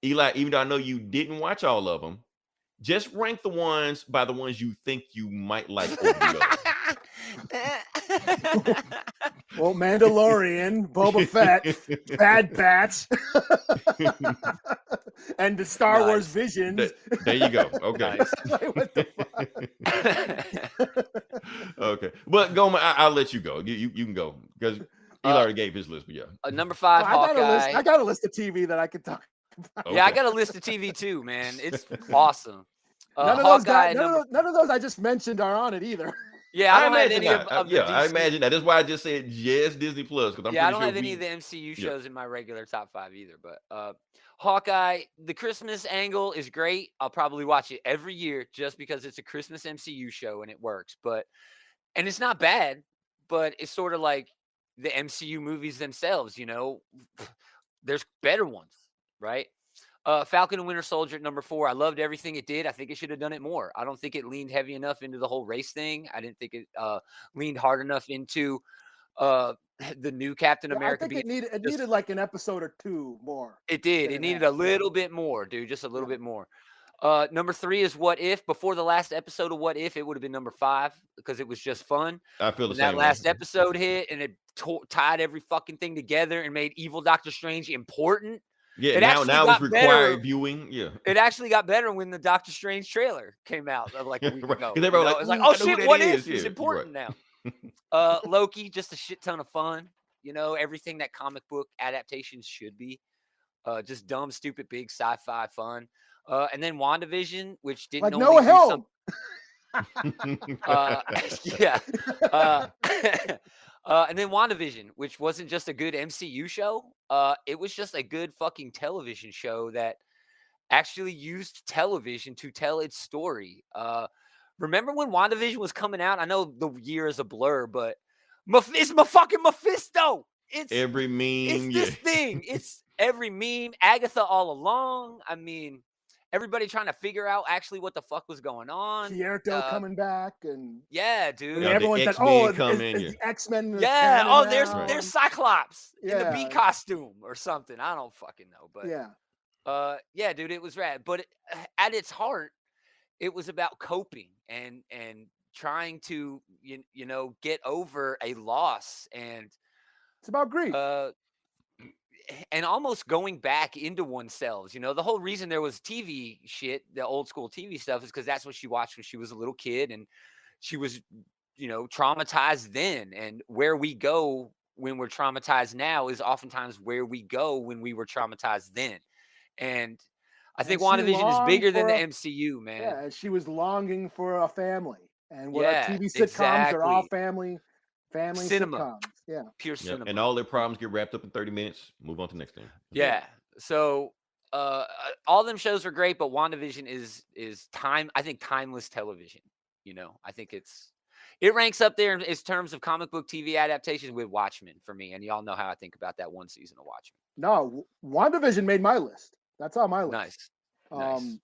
Eli, even though I know you didn't watch all of them, just rank the ones by the ones you think you might like over the others. Well, Mandalorian, Boba Fett, Bad Batch, and the Star Wars Visions. There you go. Okay. Like, what the fuck? Okay. But go, I'll let you go. You can go because Eli already gave his list. But yeah. Number 5, Hawkeye. I got a list of TV that I could talk about. Yeah, I got a list of TV too, man. It's awesome. None of those I just mentioned are on it either. Yeah, I don't have any of the DC. I imagine that. That's why I just said yes, Disney Plus. Because I don't have any of the MCU shows in my regular top 5 either. But Hawkeye, the Christmas angle is great. I'll probably watch it every year just because it's a Christmas MCU show and it works. And it's not bad, but it's sort of like the MCU movies themselves. You know, there's better ones, right? Falcon and Winter Soldier at number 4. I loved everything it did. I think it should have done it more. I don't think it leaned heavy enough into the whole race thing. I didn't think it leaned hard enough into the new Captain America. I think it needed like an episode or 2 more. It did. It needed a little bit more, dude. Just a little bit more. Number 3 is What If. Before the last episode of What If, it would have been number 5 because it was just fun. I feel the same. That last episode hit and it tied every fucking thing together and made Evil Doctor Strange important. Yeah, now it's required viewing. Yeah, it actually got better when the Doctor Strange trailer came out like a week ago. They were like, it's like, oh shit, what is? It's important now. Loki, just a shit ton of fun. You know, everything that comic book adaptations should be. Just dumb, stupid, big sci-fi fun. And then WandaVision, which didn't like no help. Yeah. And then WandaVision, which wasn't just a good MCU show. It was just a good fucking television show that actually used television to tell its story. Remember when WandaVision was coming out? I know the year is a blur, but it's my fucking Mephisto. It's every meme. It's this thing. It's every meme. Agatha all along. I mean, everybody trying to figure out actually what the fuck was going on. Hierto coming back and dude. Everyone said, "Oh, it's the X-Men." Yeah. Oh, there's Cyclops in the bee costume or something. I don't fucking know, but yeah, dude, it was rad. But at its heart, it was about coping and trying to you know get over a loss, and it's about grief. And almost going back into oneself. You know, the whole reason there was TV shit, the old school TV stuff, is because that's what she watched when she was a little kid. And she was, you know, traumatized then. And where we go when we're traumatized now is oftentimes where we go when we were traumatized then. And I think And she WandaVision is longed bigger than for the a MCU, man. yeah, and she was longing for a family. And what our Yeah, TV sitcoms are all exactly. family Cinema, sitcoms. Yeah. pure Yep. And cinema. all their problems get wrapped up in 30 minutes. Move on to the next thing. Yeah. So all them shows are great, but WandaVision is I think timeless television. You know, I think it ranks up there in terms of comic book TV adaptations with Watchmen for me. And y'all know how I think about that one season of Watchmen. No, WandaVision made my list. That's on my list. Nice. Nice.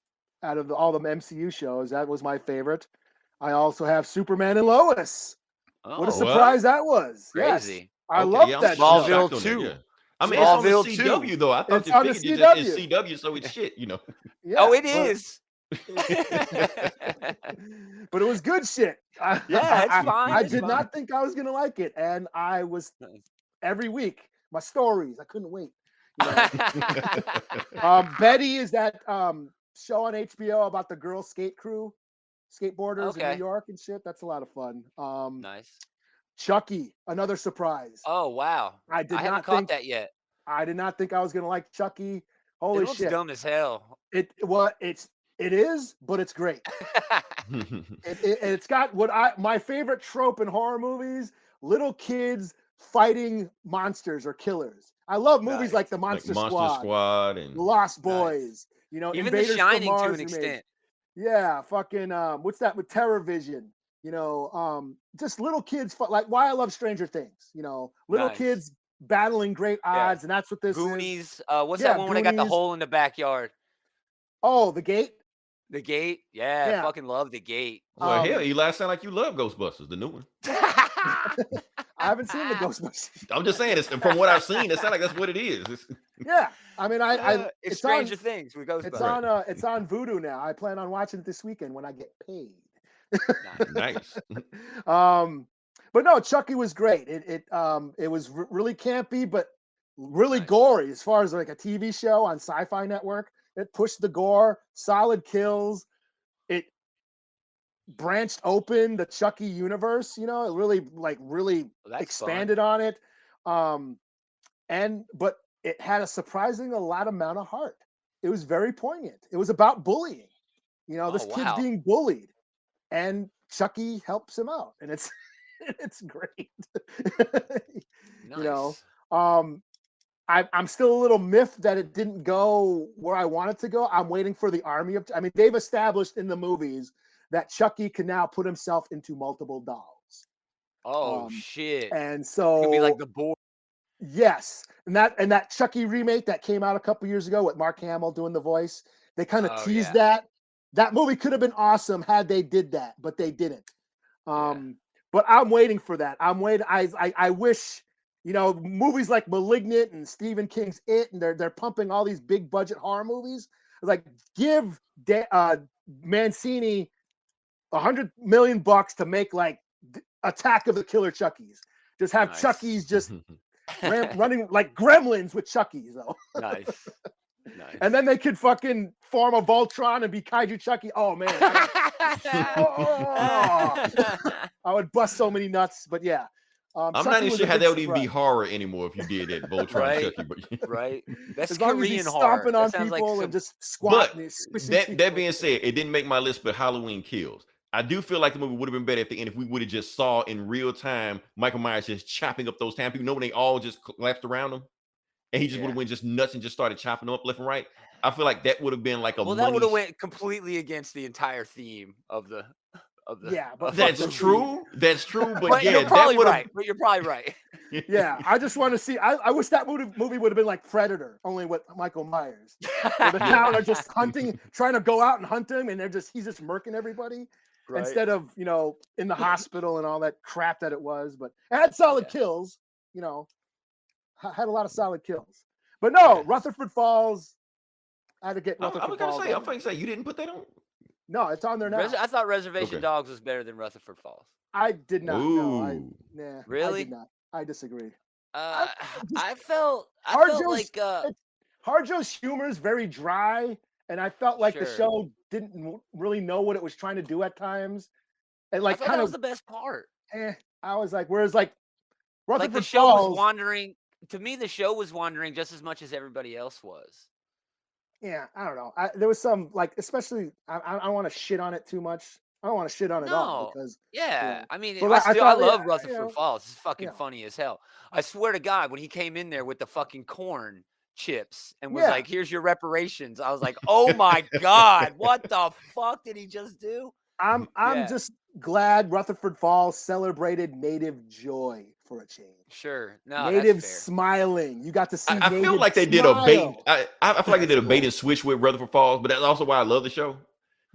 Out of all the MCU shows, that was my favorite. I also have Superman and Lois. What a Oh, surprise that was. Yes. crazy. I Okay, love yeah, I'm that Smallville show. shocked on that, 2. yeah. I mean, it's on the Smallville CW 2. though. I thought It's you on the figured it's CW. CW, so it's shit, you know. Yeah, Oh, it but, is. but it was good shit. Yeah, it's fine. I It's did fine. not think I was gonna like it, and I was every week. My stories, I couldn't wait. You know? Betty is that show on HBO about the girl skate crew, skateboarders in New Okay. York and shit. That's a lot of fun. Nice. Chucky, another surprise. Oh, wow. I did haven't not caught think that yet. I did not think I was gonna like Chucky. It Holy looks shit! dumb as hell. It is, but it's great. It's got my favorite trope in horror movies: little kids fighting monsters or killers. I love movies Nice. like the Like Monster Monster Squad, Squad and The Lost Nice. Boys. You know, Even The Invaders Shining from to Mars an remakes. extent. Yeah, fucking what's that with Terror Vision? You know, just little kids like why I love Stranger Things. You know, little Nice. kids battling great Yeah. odds, and that's what this is. Goonies. What's that one where they got the Goonies. hole in the backyard? Oh, The Gate. The Gate? Yeah, Yeah. fucking love The Gate. well, hell, Eli sound like you love Ghostbusters, the new one. I haven't seen the Ghostbusters. I'm just saying, it's from what I've seen, it sounds like that's what it is. Yeah, I mean, it's Stranger Things with Ghostbusters. It's on Vudu now. I plan on watching it this weekend when I get paid. Nice. But no, Chucky was great. It was really campy, but really Nice. gory as far as like a TV show on Sci-Fi Network. It pushed the gore, solid kills. It branched open the Chucky universe. You know, it really Well, that's expanded on it. But it had a surprising a lot amount of heart. It was very poignant. It was about bullying. You know, this kid's wow. being bullied, and Chucky helps him out, and it's it's great. Nice. You know, I'm still a little miffed that it didn't go where I want it to go. I'm waiting for the army of. I mean, they've established in the movies that Chucky can now put himself into multiple dolls. Oh shit! And so it could be like the board. Yes, and that Chucky remake that came out a couple years ago with Mark Hamill doing the voice, they kind of teased that. That movie could have been awesome had they did that, but they didn't. But I'm waiting for that. I'm waiting. I wish, you know, movies like Malignant and Stephen King's It, and they're pumping all these big budget horror movies. Like, give Mancini $100 million to make like Attack of the Killer Chuckies. Just have Chuckies just running like gremlins with Chuckies, though. Nice. And then they could fucking form a Voltron and be Kaiju Chucky. Oh man, I would bust so many nuts. But yeah, I'm Chucky not even was sure a how big that would even be surprise. horror anymore if you did that Voltron Right. Chucky. But Right. That's As long as Korean he's horror. stomping on That sounds people like and just squatting. But that being said, it didn't make my list, but Halloween Kills. I do feel like the movie would have been better at the end if we would have just saw in real time Michael Myers just chopping up those town people. You know when they all just collapsed around him? And he just would have went just nuts and just started chopping them up left and right. I feel like that would have been like a that would have went completely against the entire theme of the but that's true. That's true. But, you're probably right. But you're probably right. Yeah, I just want to see. I wish that movie would have been like Predator, only with Michael Myers. Where the town are just hunting, trying to go out and hunt him, and he's just murking everybody instead of, you know, in the hospital and all that crap that it was. But it had solid kills, you know, had a lot of solid kills. But no, Rutherford Falls. I had to get Rutherford Falls. I'm going to say, you didn't put that on? No, it's on there now. I thought Reservation Dogs was better than Rutherford Falls. I did not. Ooh. No, really? I did not. I disagree. I felt like Harjo's humor is very dry, and I felt like the show didn't really know what it was trying to do at times. And like, that was the best part. I was like, whereas like Like the Rutherford show was Falls. wandering. To me, the show was wandering just as much as everybody else was. Yeah, I don't know. There was some like, especially I don't want to shit on it too much. I don't want to shit on it all No. because Yeah. I mean, but I thought, love yeah, Rutherford Falls. It's fucking yeah. funny as hell. I swear to God, when he came in there with the fucking corn chips and was Yeah. like, "Here's your reparations," I was like, "Oh my God, what the fuck did he just do?" I'm Yeah. just glad Rutherford Falls celebrated native joy for a change. Sure. No, Native that's fair. smiling. You got to see I feel native like they did smile. a bait. I feel like they did a bait and switch with Rutherford Falls, but that's also why I love the show.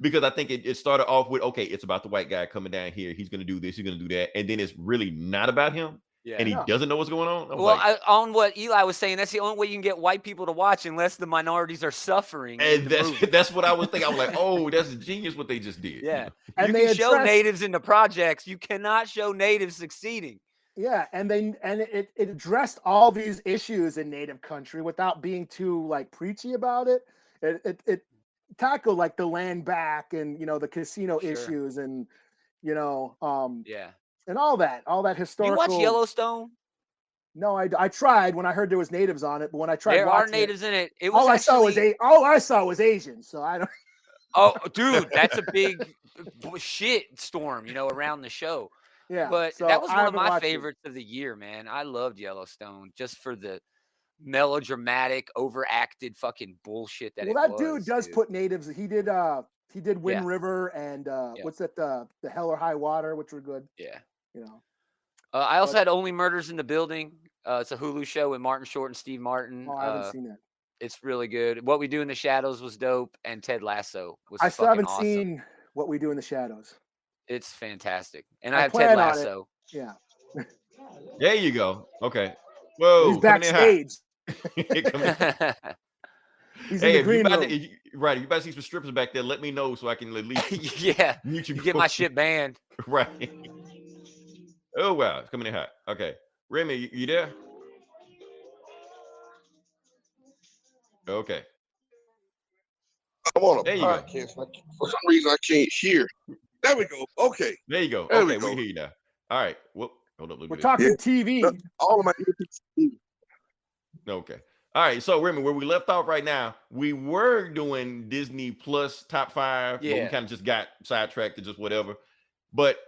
Because I think it started off with, okay, it's about the white guy coming down here. He's going to do this. He's going to do that. And then it's really not about him. Yeah. And he doesn't know what's going on. Well, on what Eli was saying, that's the only way you can get white people to watch unless the minorities are suffering. And that's what I was thinking. I was like, oh, that's genius what they just did. Yeah. And you they can show natives in the projects. You cannot show natives succeeding. Yeah, and it addressed all these issues in native country without being too like preachy about it. It tackled like the land back and the casino issues and yeah, and all that historical. You watch Yellowstone? No, I tried when I heard there was natives on it, but when I tried, there are natives in it. It was all I saw was Asians, so I don't. Oh, dude, that's a big shit storm, around the show. Yeah, but so that was one of my watched favorites of the year, man. I loved Yellowstone just for the melodramatic, overacted fucking bullshit that that dude does put natives. He did Wind River and what's that the Hell or High Water, which were good. Yeah, I also had Only Murders in the Building. It's a Hulu show with Martin Short and Steve Martin. Oh, I haven't seen that. It's really good. What We Do in the Shadows was dope, and Ted Lasso was. I still haven't awesome. seen What We Do in the Shadows. It's fantastic, and I have Ted Lasso. Yeah. There you go. Okay. Whoa. He's backstage. He's in the green room. You about to see some strippers back there. Let me know so I can at least mute you get my shit banned. Right. Oh wow, it's coming in hot. Okay, Remy, you there? Okay. I'm on a there podcast. For some reason, I can't hear. There we go. Okay. There you go. There okay, we go. hear you now. All right. Well, hold up. We're talking TV. All of my TV. Okay. All right. So, Remy, where we left off right now, we were doing Disney Plus top 5. Yeah. But we kind of just got sidetracked to just whatever. But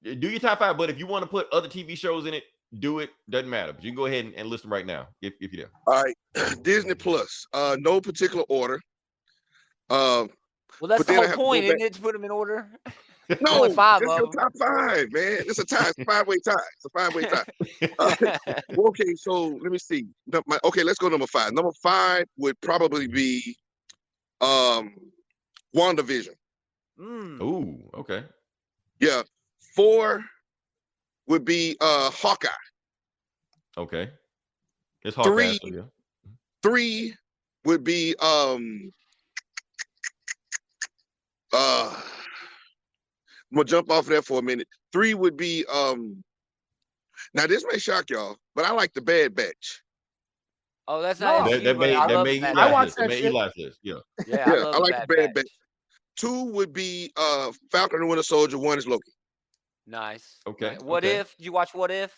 do your top 5. But if you want to put other TV shows in it, do it. Doesn't matter. But you can go ahead and list them right now if you're there. All right. Disney Plus. No particular order. Well, that's the whole point, isn't it? To put them in order. No, only 5 it's of your them. top 5, man. It's a tie. It's a 5-way tie. It's a 5-way tie. Okay, so let me see. Okay, let's go number 5. Number 5 would probably be WandaVision. Ooh, okay. Yeah. 4 would be Hawkeye. Okay. It's Hawkeye. 3 would be I'm gonna jump off of that for a minute. 3 would be now this may shock y'all, but I like the Bad Batch. Oh, that's not I watched that shit. Eli's list. Yeah. I like the Bad Batch. 2 would be Falcon and Winter Soldier. 1 is Loki. Nice. Okay. What If? Did you watch What If?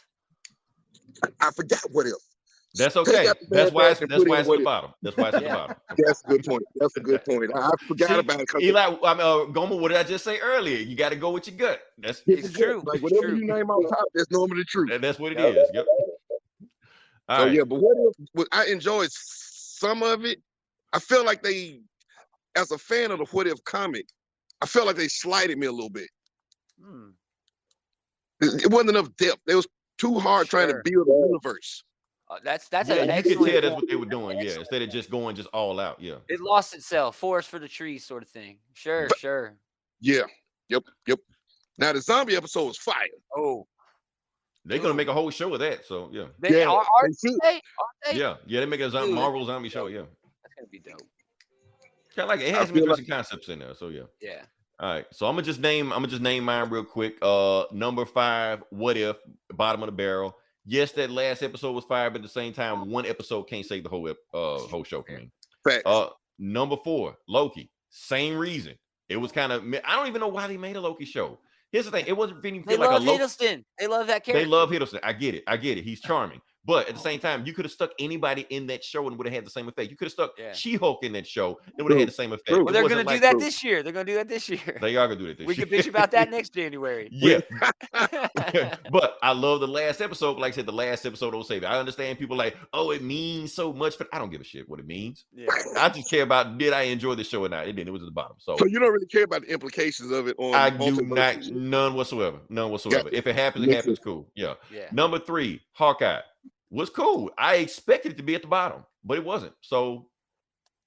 I forgot What If. That's okay. That's why it's at the bottom. That's why it's at the bottom. Okay. That's a good point. That's a good point. I forgot about it. Eli, Gomer, what did I just say earlier? You got to go with your gut. It's true. Like whatever you name on top, that's normally true. That's what it is. Yep. So yeah, but What If? I enjoyed some of it. I feel like they, as a fan of the What If comic, I felt like they slighted me a little bit. It wasn't enough depth. It was too hard trying to build a universe. That's an excellent. You could tell that's what they were doing. Excellent. Yeah, instead of just going all out. Yeah. It lost itself. Forest for the trees, sort of thing. Sure. Yeah. Yep. Now the zombie episode was fire. Oh. They're gonna make a whole show of that. So yeah. Are they? Yeah. They make a Marvel zombie show. Yeah. That's gonna be dope. Kind of like it has some interesting concepts in there. So yeah. Yeah. All right. So I'm gonna just name mine real quick. Number 5, What If? Bottom of the barrel. Yes, that last episode was fire, but at the same time, one episode can't save the whole show for me. Number 4, Loki. Same reason. It was kind of. I don't even know why they made a Loki show. Here's the thing. It wasn't even They feel like a love low. Hiddleston. They love that They character. love Hiddleston. I get it. He's charming. But at the same time, you could have stuck anybody in that show and would have had the same effect. You could have stuck Yeah. She-Hulk in that show and would have had the same effect. True. Well, It they're wasn't gonna do like- that this year. They're gonna do that this year. They are gonna do that this We year. can bitch about that next January. Yeah. But I love the last episode. Like I said, the last episode will save it. I understand people like, oh, it means so much, but I don't give a shit what it means. Yeah. I just care about did I enjoy the show or not. It didn't. It was at the bottom. So So you don't really care about the implications of it on I do ultimate not, motivation? none whatsoever. None whatsoever. Gotcha. If it happens, it Makes happens. sense. Cool. Yeah. Yeah. Number 3, Hawkeye was cool. I expected it to be at the bottom, but it wasn't. So,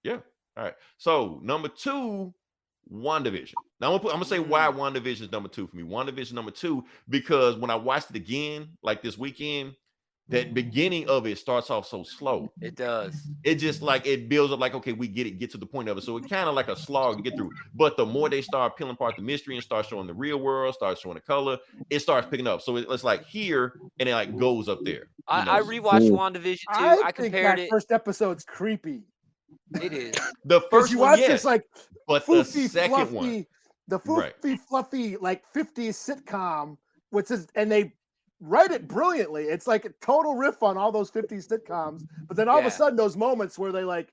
yeah. All right. So, number 2, WandaVision. Now, I'm gonna say why WandaVision is number 2 for me. WandaVision number 2 because when I watched it again, like this weekend, that beginning of it starts off so slow. It does. It just like it builds up like, okay, we get it, get to the point of it. So it kind of like a slog to get through. But the more they start peeling apart the mystery and start showing the real world, start showing the color, it starts picking up. So it's like here and it like goes up there. I rewatched WandaVision too. I think compared that it. first episode's creepy. It is. The Because first you one, watch yes, this like but the foofy, second fluffy, one, the Right. foofy, fluffy, like 50s sitcom, which is, and they write it brilliantly. It's like a total riff on all those 50s sitcoms. But then all of Yeah. a sudden, those moments where they like,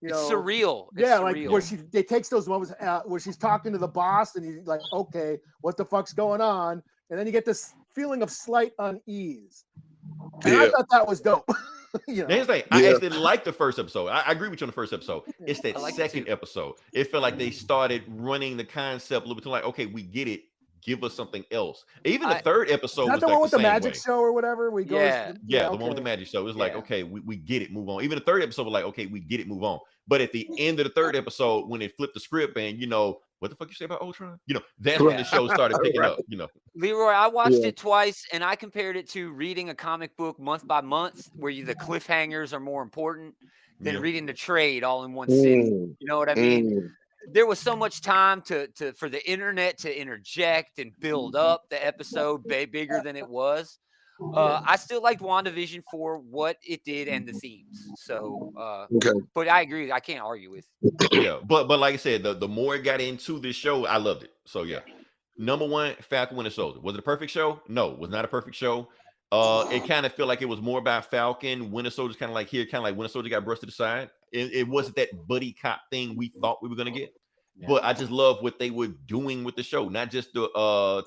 you It's know, surreal. It's yeah, like surreal. where they takes those moments where she's talking to the boss, and he's like, okay, what the fuck's going on? And then you get this feeling of slight unease. And I Yeah. thought that was dope. You know, Here's the thing, I Yeah. actually liked the first episode. I agree with you on the first episode. It's that I liked it second too. episode. It felt like they started running the concept a little bit too like, okay, we get it. Give us something else. Even the third episode is that was the like one with the same magic way. show or whatever? We go, Yeah. Yeah, the one with the okay. magic show. It was like, Yeah. okay, we get it, move on. Even the third episode was like, okay, we get it, move on. But at the end of the third episode, when it flipped the script and what the fuck you say about Ultron? That's when the show started picking Right. up. Leroy, I watched Yeah. it twice, and I compared it to reading a comic book month by month, where the cliffhangers are more important than Yeah. reading the trade all in one sitting. Mm, You know what I mean? mm. There was so much time for the internet to interject and build up the episode bigger than it was. I still liked WandaVision for what it did and the themes. So, Okay. but I agree. I can't argue with. Yeah, but like I said, the more it got into this show, I loved it. So yeah. Number 1, Falcon Winter Soldier. Was it a perfect show? No, it was not a perfect show. It kind of felt like it was more about Falcon. Winter Soldier's kind of like here, kind of like Winter Soldier got brushed to the side. It wasn't that buddy cop thing we thought we were gonna get. Yeah. But I just love what they were doing with the show, not just the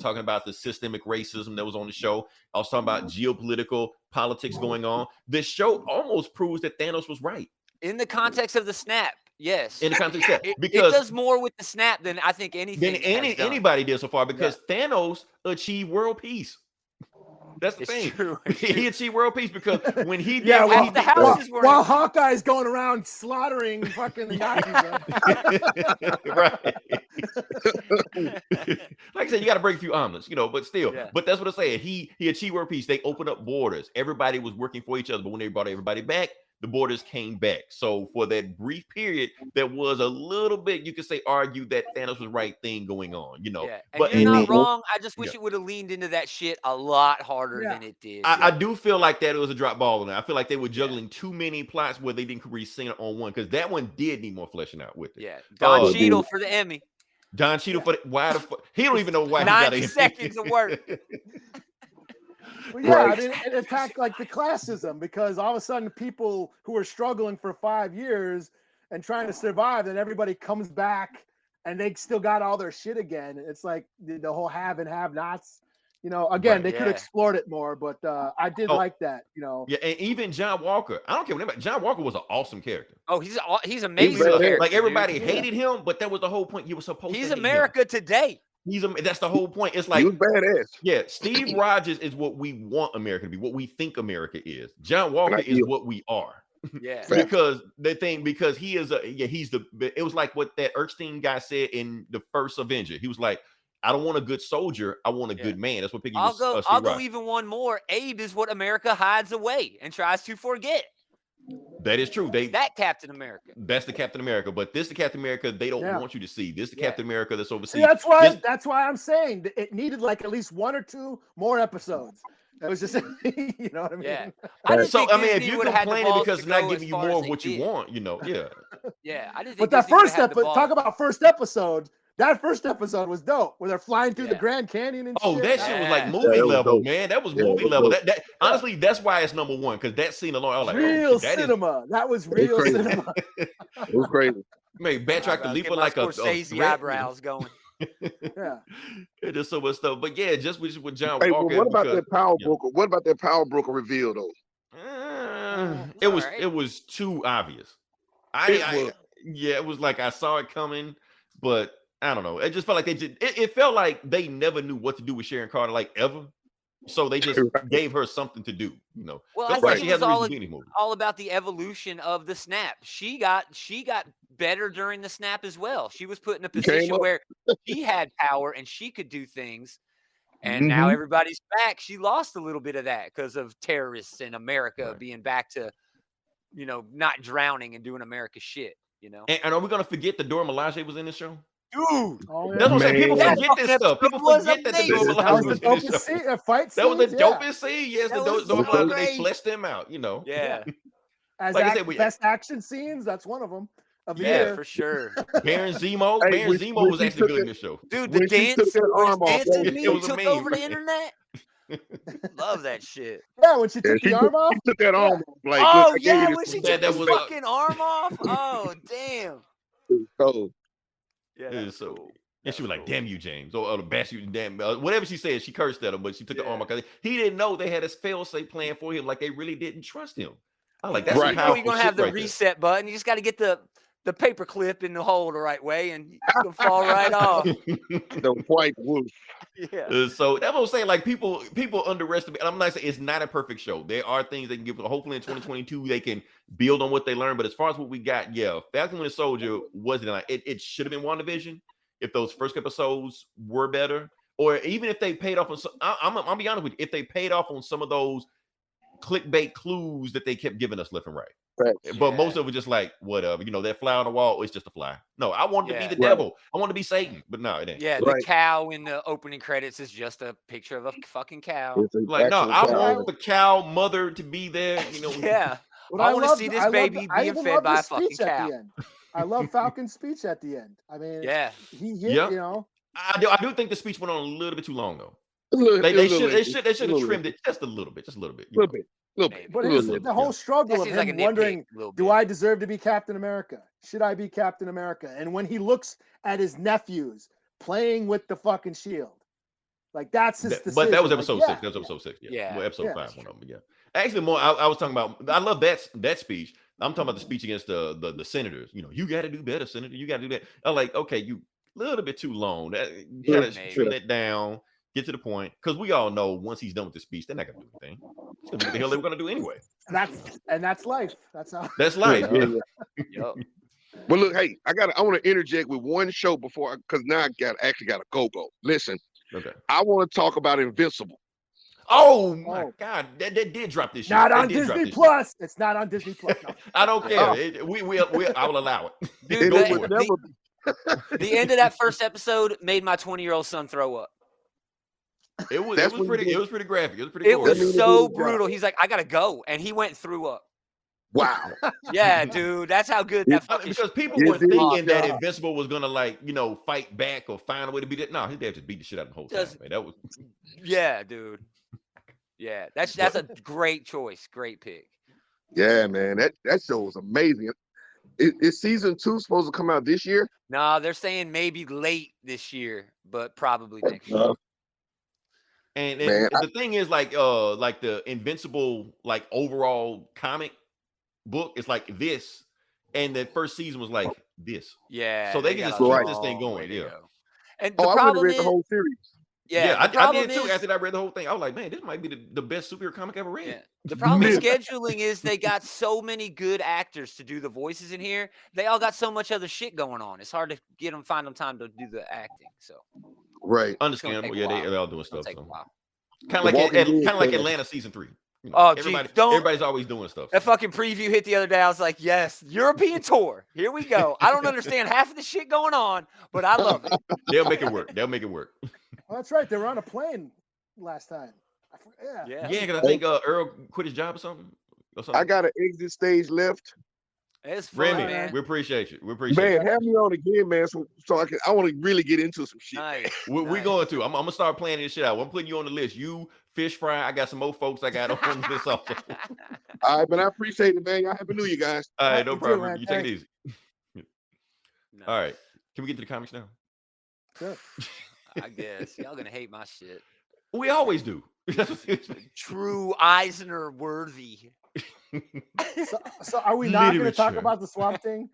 talking about the systemic racism that was on the show. I was talking about geopolitical politics going on. This show almost proves that Thanos was right In the context of the snap, yes. in the context of that, It because does more with the snap than I think anything. than has done. anybody did so far, because Thanos achieved world peace. That's the It's thing. true. It's true. He achieved world peace because when he did, Yeah, what well, he the did- houses were while empty. Hawkeye's going around slaughtering fucking Nazis. right. Like I said, you got to break a few omelets, but still. Yeah. But that's what I'm saying. He achieved world peace. They opened up borders. Everybody was working for each other, but when they brought everybody back, the borders came back. So for that brief period, there was a little bit, you could say, argue that Thanos was right thing going on, Yeah, and But you're not and- wrong. I just wish Yeah. it would have leaned into that shit a lot harder Yeah. than it did. I do feel like that it was a drop ball on that. I feel like they were juggling too many plots where they didn't really sing it on one, because that one did need more fleshing out with it. Yeah, Don Oh, Cheadle for the Emmy. Don Cheadle for why the fuck he don't even know why he got 90 seconds of work. Well, yeah, Right. I mean, it attacked like the classism, because all of a sudden people who were struggling for 5 years and trying to survive, then everybody comes back and they still got all their shit again. It's like the whole have and have nots. Again, Right. they could Yeah. explore it more, but I did Oh. like that. Yeah, and even John Walker. I don't care what anybody. John Walker was an awesome character. Oh, he's amazing. badass. character, Like everybody dude. hated him, but that was the whole point. You were supposed He's to hate him. America today. That's the whole point. It's He like, was badass. yeah, Steve Rogers is what we want America to be, what we think America is. John Walker is what we are. Yeah. Fact. Because he is it was like what that Erskine guy said in the first Avenger. He was like, I don't want a good soldier, I want a Yeah. good man. That's what Piggy I'll was. go. Steve I'll go Rogers. even one more. Abe is what America hides away and tries to forget. That is true. That Captain America. That's the Captain America, but this the Captain America they don't Yeah. want you to see. This the Yeah. Captain America that's See, overseas. that's why This- that's why I'm saying that it needed like at least 1 or 2 more episodes. It was just, you know what I mean? Yeah. I didn't So think I mean, if Disney you're would've had the complaining balls because to it's not go giving as you far more as of they what you did. want, Yeah, I didn't think But that Disney would've first had the episode, balls. talk about first episode. That first episode was dope, where they're flying through the Yeah. Grand Canyon and Oh, shit. that shit was like Yeah. movie that was level, dope. man. That was Yeah, movie it was level. dope. That honestly, that's why it's number one, because that scene alone, I was like, real oh, shit, that cinema. That was real crazy. cinema. It was crazy. made Batroc Get Khalifa my like a Scorsese threat. eyebrows going. Yeah. It is so much stuff. But yeah, just with John Hey, but Walker. what about because, that power yeah. broker? What about that power broker reveal though? It all was right. it was too obvious. It was like I saw it coming, but I don't know. It just felt like it felt like they never knew what to do with Sharon Carter, like ever. So they just gave her something to do, you know. Well, That's I why think she it has was a reason to be in these movies. all about the evolution of the snap. She got better during the snap as well. She was put in a position up. where she had power and she could do things. And now everybody's back. She lost a little bit of that because of terrorists in America being back to, not drowning and doing America shit, And are we gonna forget that Dora Milaje was in this show? Dude, Oh, yeah. That's what I'm saying. People Man. forget this stuff. People was forget that the Dora amazing. That Milaje was the was in this dopest show. fight That was the scenes, yeah. dopest scene. Yes, That the was Dora so Milaje, they great. fleshed them out, Yeah. As Like I said, best action scenes, that's one of them. Of the Yeah, year. for sure. Baron Zemo. Hey, Baron when Zemo was she actually took good in it- this show. Dude, the When she dance, took that where his arm off, dancing that was- it meme was a took meme, over the man. internet. Love that shit. Yeah, when she Yeah, took the arm off. She took that arm off. Like, Oh, look, I gave yeah, you when this she one. took that his was, fucking arm off. Oh, damn. Oh, Yeah, It that is was so. cool. And she was like, "Damn you, James," or "Bash you, damn," whatever she said. She cursed at him, but she took the arm off because he didn't know they had a fail-safe plan for him. Like they really didn't trust him. I like that's Right. You know how you're gonna have the reset button. You just got to get the paper clip in the hole the right way, and you can fall right off. the white wolf. Yeah. So that's what I'm saying. Like people underestimate. And I'm not saying it's not a perfect show. There are things they can give. Hopefully in 2022 they can build on what they learned. But as far as what we got, Falcon Winter Soldier wasn't like it should have been WandaVision if those first episodes were better, or even if they paid off on. I'll be honest with you. If they paid off on some of those clickbait clues that they kept giving us left and right. Right. But most of it was just like whatever, that fly on the wall, it's just a fly. No, I wanted to be the Right. devil. I wanted to be Satan, but no, it ain't. Yeah, Right. the cow in the opening credits is just a picture of a fucking cow. It's an Like, no, actual I cow. want the cow mother to be there. Yeah. What I wanna loved- see this loved- baby I being even fed loved by the a fucking speech at cow. the end. I love Falcon's speech at the end. I mean, Yeah. he hit, Yeah. I do think the speech went on a little bit too long though. A little- They a little should bit. have Little trimmed bit. it just a little bit. You Little know. bit. Little bit. But a it's little the bit. whole struggle That of seems like a him nitpick wondering, a little do bit. I deserve to be Captain America? Should I be Captain America? And when he looks at his nephews playing with the fucking shield, like that's his decision. But that was Like, episode yeah. 6. That was episode 6. Yeah. Yeah. Well, episode Yeah, 5 that's one true. of them. Yeah. Actually, more. I was talking about. I love that speech. I'm talking about the speech against the senators. You got to do better, senator. You got to do that. I'm like, okay, you a little bit too long. You Yeah, gotta maybe. trim that down. Get to the point, because we all know once he's done with the speech, they're not gonna do anything. It's gonna do what the hell they were gonna do anyway. And that's life. That's how. That's life. Yeah, Yeah. yeah. Yup. Well, look, hey, I want to interject with one show before, because now I actually got to go. Listen, Okay. I want to talk about Invincible. Oh my Oh. God, that did drop this year. Not That on did drop Disney this year. Plus. It's not on Disney Plus. No. I don't care. Oh. I will allow it. Dude, Go It for would it. never the end of that first episode made my 20-year-old son throw up. It was That's when pretty. you- It was pretty graphic. It was pretty. It gory. That means was it so did the job. brutal. He's like, I gotta go, and he went and threw up. Wow. Yeah, dude, that's how good that I mean, fucking because people It were did thinking the that job. Invincible was gonna fight back or find a way to beat it. No, his dad just beat the shit out of the whole time. Does- Man. That was Yeah, dude. Yeah, that's a great choice. Great pick. Yeah, man, that show was amazing. Is season 2 supposed to come out this year? No, they're saying maybe late this year, but probably next year. and Man, the thing is like the Invincible overall comic book is like this, and the first season was like this. Yeah. So they can got just a keep this thing long going, way to yeah. go. And Oh, the I would have problem read is, the whole series. yeah, I the problem did too. is, After I read the whole thing, I was like, man, this might be the best superhero comic I ever read. yeah. The problem with Man. scheduling is they got so many good actors to do the voices in here. They all got so much other shit going on. It's hard to find them time to do the acting. So Right. Understandable. take a Yeah, while. they're all doing it'll stuff. take a So. while. Kind of The like Walking Dead, kind of like yeah. Atlanta season 3. Oh, geez, don't- everybody's always doing stuff. That fucking preview hit the other day. I was like, yes, European tour. Here we go. I don't understand half of the shit going on, but I love it. They'll make it work. They'll make it work. Oh, that's right. They were on a plane last time. Yeah. Yeah. Yeah, because I think Earl quit his job or something. I got an exit stage left. It's fun, Remy, man. we appreciate you. We appreciate Man, you. have me on again, man. So I want to really get into some shit. Nice. We nice. going to. I'm gonna start planning this shit out. I'm putting you on the list. You, Fish Fry. I got some more folks I got on the list also. All right, but I appreciate it, man. Y'all happy New Year, guys. All right, no You too, problem. man. You take it Thanks. easy. All right. Can we get to the comics now? Sure. I guess y'all gonna hate my shit. We always do. True Eisner worthy. So are we not going to talk Literature. about the Swamp Thing?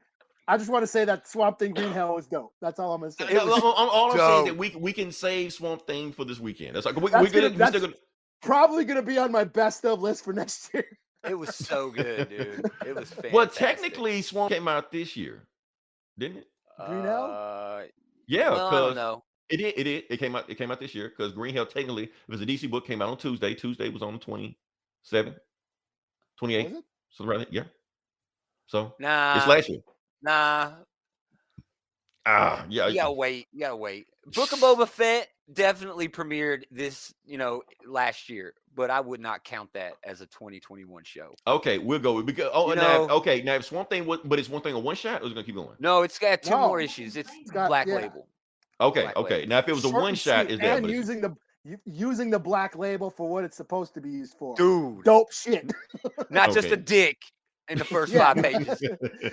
I just want to say that Swamp Thing Green Hell was dope. That's all I'm going to say. All I'm saying dope. that we can save Swamp Thing for this weekend. That's like we're That's still that's gonna. probably going to be on my best of list for next year. It was so good, dude. It was fantastic. Well, technically, Swamp came out this year, didn't it? Green Hell? Yeah, Well, I don't because know. it did. It did. It came out this year because Green Hell technically, it was a DC book, came out on Tuesday. Tuesday was on the 27th, 28th. Was it? So right, yeah. So Nah, it's last year. nah. Yeah. You gotta wait. You gotta wait. Book of Boba Fett definitely premiered this, last year, but I would not count that as a 2021 show. Okay, we'll go because now if Swamp Thing was, but it's one thing on one shot, or is it gonna keep going? No, it's got two No, more issues. It's got- Black yeah. Label. Okay, Black okay. Label. Now if it was a Short one and shot, sweet, is that? and But it's- using the Black Label for what it's supposed to be used for. Dude, Dope shit. not just Okay. a dick in the first Yeah. 5 pages.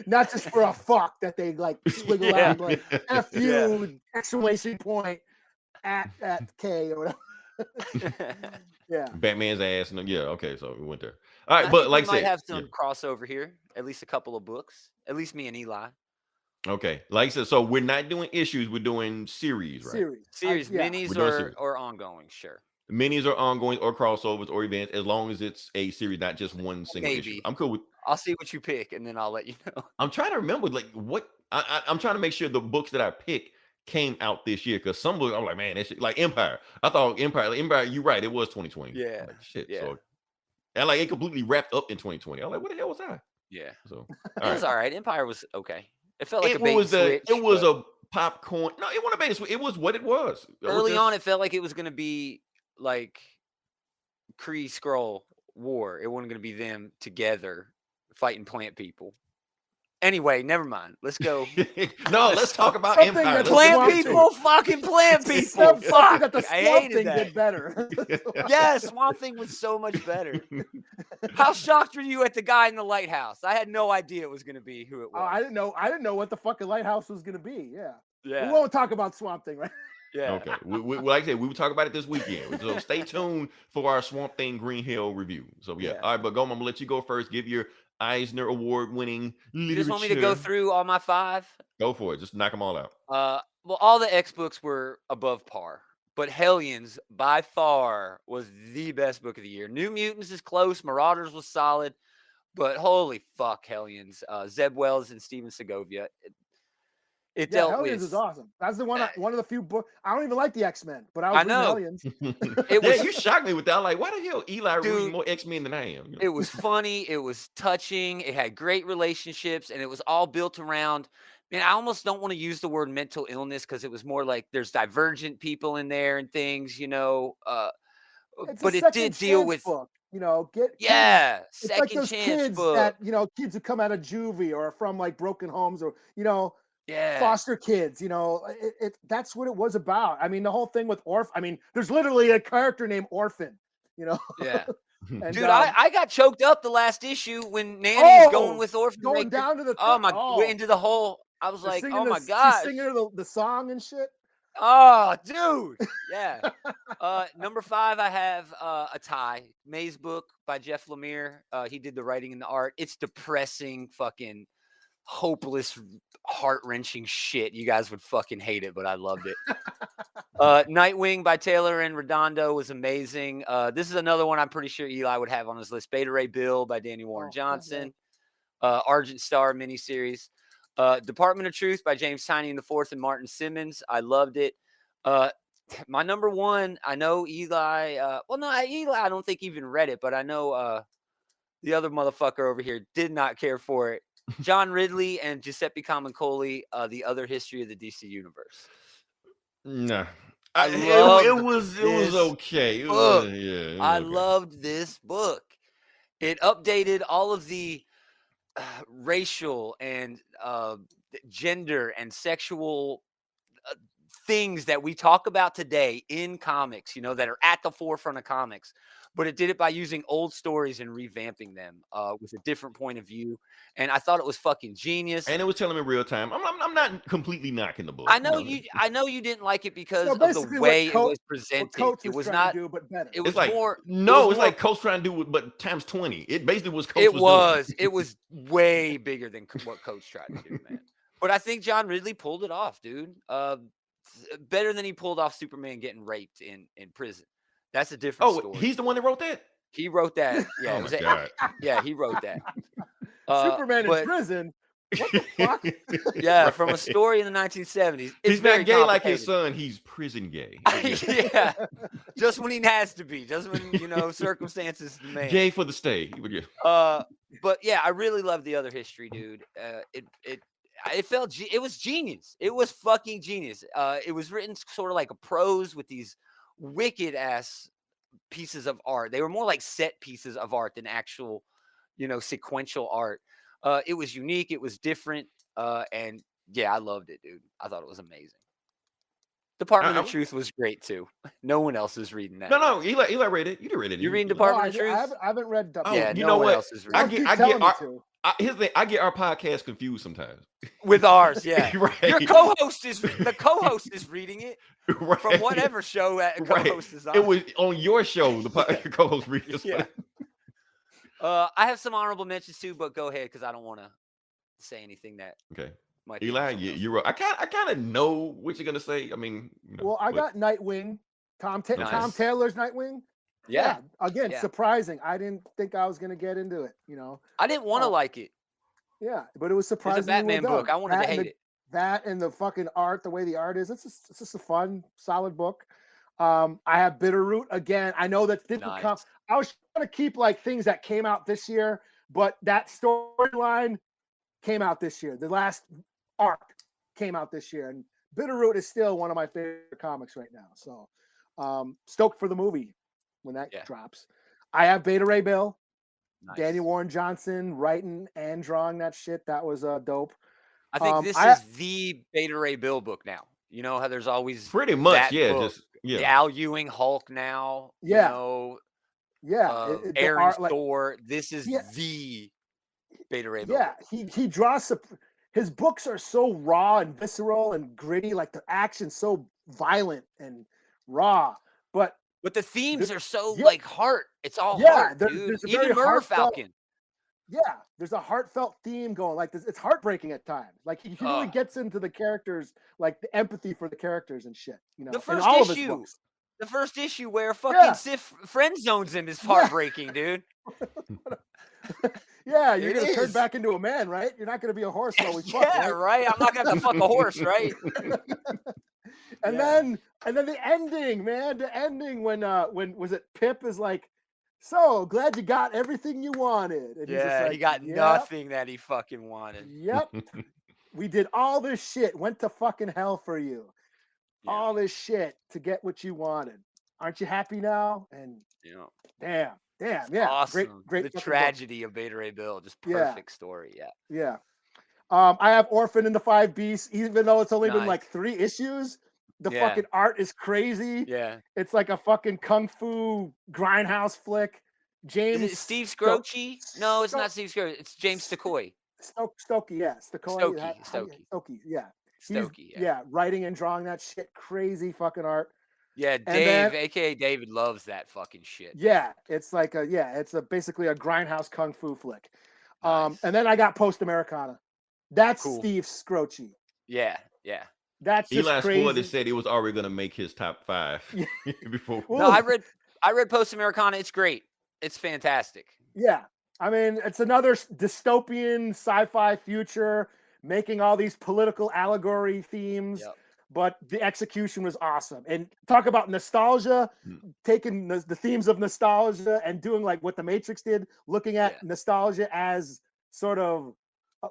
Not just for a fuck that they like swiggle Yeah. out like F you exclamation point at K or whatever. Yeah. Batman's ass, and yeah, okay, so we went there. All right, I but think like we I might said, have some crossover here. At least a couple of books. At least me and Eli. okay, like I said, so we're not doing issues, we're doing series, right? Series, yeah. minis We're doing or series. or ongoing, sure. Minis are ongoing or crossovers or events, as long as it's a series, not just one single issue. Maybe. I'm cool with. I'll see what you pick, and then I'll let you know. I'm trying to remember like what I'm trying to make sure the books that I pick came out this year because some books I'm like, man, that shit, like Empire. I thought Empire. You're right, it was 2020. Yeah, Like, shit. yeah. So, and like it completely wrapped up in 2020. I'm like, what the hell was I? Yeah. So It was all right. Empire was okay. It felt like it a bait was and switch. it was but a popcorn. No, it wasn't a bait and switch. It was what it was. early on. It felt like it was going to be like Kree Skrull war. It wasn't going to be them together fighting plant people. Anyway, never mind. Let's go. No, let's talk about Something Empire. that Let's Plant Swamp get into people, fucking plant people. Something Fuck. that the I Swamp hated Thing that. did better. Yes, Swamp Thing was so much better. How shocked were you at the guy in the lighthouse? I had no idea it was going to be who it was. Oh, I didn't know what the fucking lighthouse was gonna be. Yeah. yeah. We won't talk about Swamp Thing, right? yeah. Okay. Like I said, we will talk about it this weekend. So stay tuned for our Swamp Thing Green Hill review. So yeah. Yeah. All right, but Goma, I'm gonna let you go first. Give your Eisner Award winning literature. You just want me to go through all my 5? Go for it. Just knock them all out. Well, all the X books were above par, but Hellions by far was the best book of the year. New Mutants is close. Marauders was solid, but holy fuck, Hellions. Zeb Wells and Steven Segovia. It Yeah, dealt Hellions with. is awesome. That's the one. One of the few books. I don't even like the X-Men, but I was reading know. Hellions. It was- you shocked me with that. I'm like, why the hell Eli reading Dude, more X-Men than I am? You know? It was funny. It was touching. It had great relationships, and it was all built around. Man, I almost don't want to use the word mental illness because it was more like there's divergent people in there and things, It's but a it second did deal chance with book. Get yeah, It's second like those chance kids book. that kids who come out of juvie or from like broken homes or yeah, foster kids. That's what it was about. I mean, the whole thing with Orphan. I mean, there's literally a character named Orphan. yeah. And, Dude, I got choked up the last issue when Nanny's going with Orphan. going Raker. down to the Oh my, into the hole. I was they're like, singing oh my she's god, singing the song and shit. oh dude, yeah. Number 5, I have a tie. May's book by Jeff Lemire. He did the writing and the art. It's depressing, fucking hopeless, heart-wrenching shit. You guys would fucking hate it, but I loved it. Nightwing by Taylor and Redondo was amazing. This is another one I'm pretty sure Eli would have on his list. Beta Ray Bill by Danny Warren Johnson. Argent Star miniseries. Department of Truth by James Tynion IV and Martin Simmons. I loved it. My number 1, I know Eli. Eli, I don't think even read it, but I know the other motherfucker over here did not care for it. John Ridley and Giuseppe Camuncoli, The Other History of the DC Universe. Nah. It was okay. I loved this book. It updated all of the racial and gender and sexual things that we talk about today in comics, that are at the forefront of comics, but it did it by using old stories and revamping them with a different point of view. And I thought it was fucking genius. And it was telling me real time. I'm not completely knocking the book. I know you didn't like it because of the basically way what it was What presented. Coach It was trying not. to do, but better. It was It's like more. no, it's like Coach trying to do it, but times 20. It basically was Coach. It was way bigger than what Coach tried to do, man. But I think John Ridley pulled it off, dude. Better than he pulled off Superman getting raped in prison. That's a different story. He's the one that wrote that? He wrote that. Yeah. Oh my God. Yeah, he wrote that. Superman in prison. What the fuck? Yeah, from a story in the 1970s. He's not gay like his son. He's prison gay. Yeah, just when he has to be. Just when circumstances demand. Gay for the stay. But yeah, I really love the other history, dude. It was genius. It was fucking genius. It was written sort of like a prose with these wicked ass pieces of art. They were more like set pieces of art than actual, sequential art. It was unique. It was different. And yeah, I loved it, dude. I thought it was amazing. Department of Truth was great too. No one else is reading that. No, Eli read it. You didn't read it. You're reading Department of Truth? I haven't read Yeah, you no know one what? else is I reading. I get our podcast confused sometimes. With ours, yeah. Right. Your co-host is reading it right. from whatever show that co-host is on. It was on your show. Your co-host reading it. Yeah. I have some honorable mentions too, but go ahead because I don't want to say anything that. Okay. Might Eli, you wrote. I kind of know what you're gonna say. I mean, well, I got Nightwing. Tom Taylor's Nightwing. Yeah. Again, surprising. I didn't think I was gonna get into it. I didn't want to like it. Yeah, but it was surprising. It's a Batman book. I wanted to hate it. That and the fucking art, the way the art is, it's just a fun, solid book. I have Bitterroot again. I know that didn't come. I was trying to keep like things that came out this year, but that storyline came out this year. The last arc came out this year, and Bitterroot is still one of my favorite comics right now. So, stoked for the movie when that drops. I have Beta Ray Bill. Nice. Danny Warren Johnson writing and drawing that shit. That was dope. I think this is the Beta Ray Bill book now. You know how there's always pretty much, book. The Al Ewing Hulk now. Yeah. Aaron Thor. This is the Beta Ray Bill. Yeah, he draws. His books are so raw and visceral and gritty. Like the action's so violent and raw, but the themes are so like heart. It's all heart, dude. Even Murder Falcon. Yeah, there's a heartfelt theme going like this. It's heartbreaking at times. Like he really gets into the characters, like the empathy for the characters and shit. The first issue where fucking Sif friend zones him is heartbreaking, dude. Yeah, you're gonna turn back into a man, right? You're not gonna be a horse always. Right. I'm not gonna have to fuck a horse, right? And then the ending, man. The ending when was it Pip is like, so glad you got everything you wanted. And he got nothing that he fucking wanted. Yep. We did all this shit, went to fucking hell for you. Yeah. All this shit to get what you wanted. Aren't you happy now? And damn, yeah. Awesome. Great. The tragedy of Beta Ray Bill. Just perfect story. Yeah. Yeah. I have Orphan and the Five Beasts, even though it's only been like 3 issues. The fucking art is crazy. Yeah. It's like a fucking kung fu grindhouse flick. James. Is it Steve Scroce? No, it's not Steve Scroce. It's James Stokey. Stokey, yeah. Stokey, yeah. Yeah, writing and drawing that shit. Crazy fucking art. Yeah, Dave, aka David, loves that fucking shit. Yeah, it's like basically a grindhouse kung fu flick. Nice. And then I got Post Americana. That's cool. Steve Scroce. Yeah. That's just Eli crazy. Spoiler said he was already gonna make his top 5 before. No, I read Post Americana. It's great. It's fantastic. Yeah, I mean, it's another dystopian sci-fi future, making all these political allegory themes. Yep. But the execution was awesome. And talk about nostalgia, taking the themes of nostalgia and doing like what the Matrix did, looking at nostalgia as sort of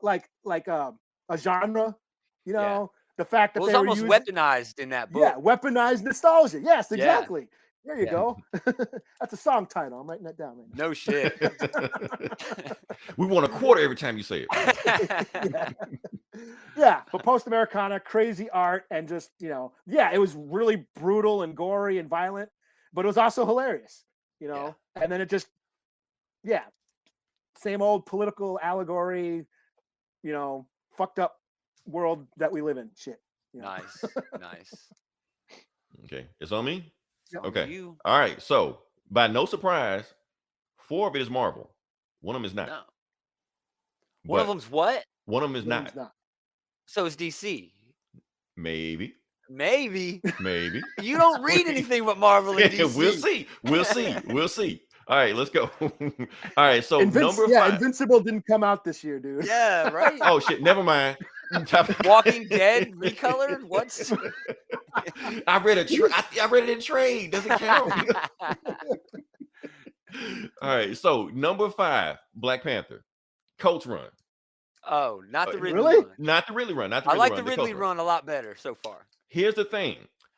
like a genre, the fact that it was almost weaponized in that book. Yeah, weaponized nostalgia. Yes, exactly. There you go. That's a song title. I'm writing that down right now. No shit. We want a quarter every time you say it. Yeah. Yeah, but post Americana, crazy art, and just it was really brutal and gory and violent, but it was also hilarious, And then it just, same old political allegory, fucked up world that we live in. Shit. Nice, nice. Okay, it's on me. Yep. Okay, You. all right. So by no surprise, 4 of it is Marvel. One of them is not. No. One of But them's what? One of them is It's not. So it's DC. Maybe. Maybe. Maybe. You don't read anything but Marvel and DC. We'll see. All right, let's go. All right, so number 5. Invincible didn't come out this year, dude. Yeah, right. Oh shit, never mind. Walking Dead recolored. What's? I read it in trade. Doesn't count. All right, so number 5, Black Panther, Coach Run. Oh, not the Ridley really? run. Not the Ridley Run. I like the Ridley run a lot better so far. Here's the thing: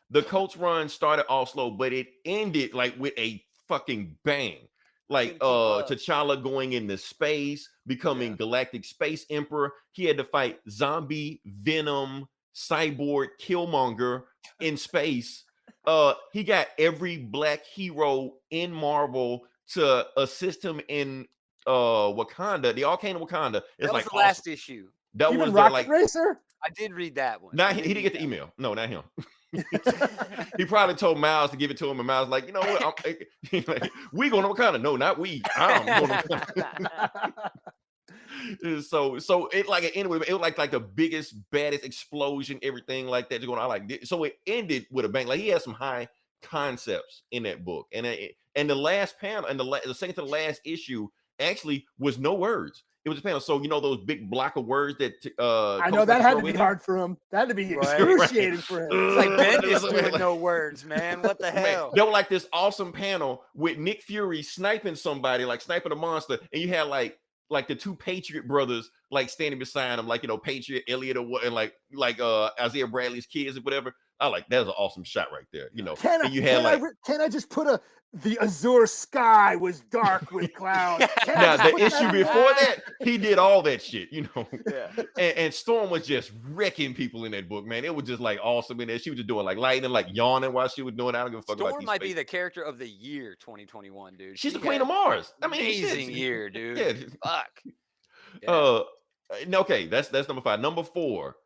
the Coach Run started all slow, but it ended like with a fucking bang. Like T'Challa going into space, becoming Galactic Space Emperor. He had to fight Zombie, Venom, Cyborg, Killmonger in space. He got every black hero in Marvel to assist him in Wakanda. They all came to Wakanda. It's That was like the last issue. that Even was Rocket Racer. I did read that one. He didn't get the email. No, not him. He probably told Miles to give it to him, and Miles like, you know what? We going to Wakanda. No, not we. I'm going to Wakanda. So it like anyway, it was like the biggest, baddest explosion, everything like that going on. I like it. So it ended with a bang. Like he had some high concepts in that book, and the last panel and the second to the last issue actually was no words. It was a panel. So those big block of words that I know that had to be hard for him. That had to be excruciating for him. It's like Bendis doing no words, man. What the hell? Man, they were like this awesome panel with Nick Fury sniping somebody, like sniping a monster, and you had like the 2 Patriot brothers like standing beside him, like Patriot Elliot or what, and like Isaiah Bradley's kids or whatever. I like that was an awesome shot right there. Can I just put the azure sky was dark with clouds. Now the issue before that, he did all that shit, and Storm was just wrecking people in that book, man. It was just like awesome in there. She was just doing like lightning, like yawning while she was doing. I don't give a fuck about Storm might be the character of the year 2021, dude. She's the queen of Mars. I mean, amazing year, dude. Yeah. Fuck. Yeah. Okay, that's number 5. Number 4.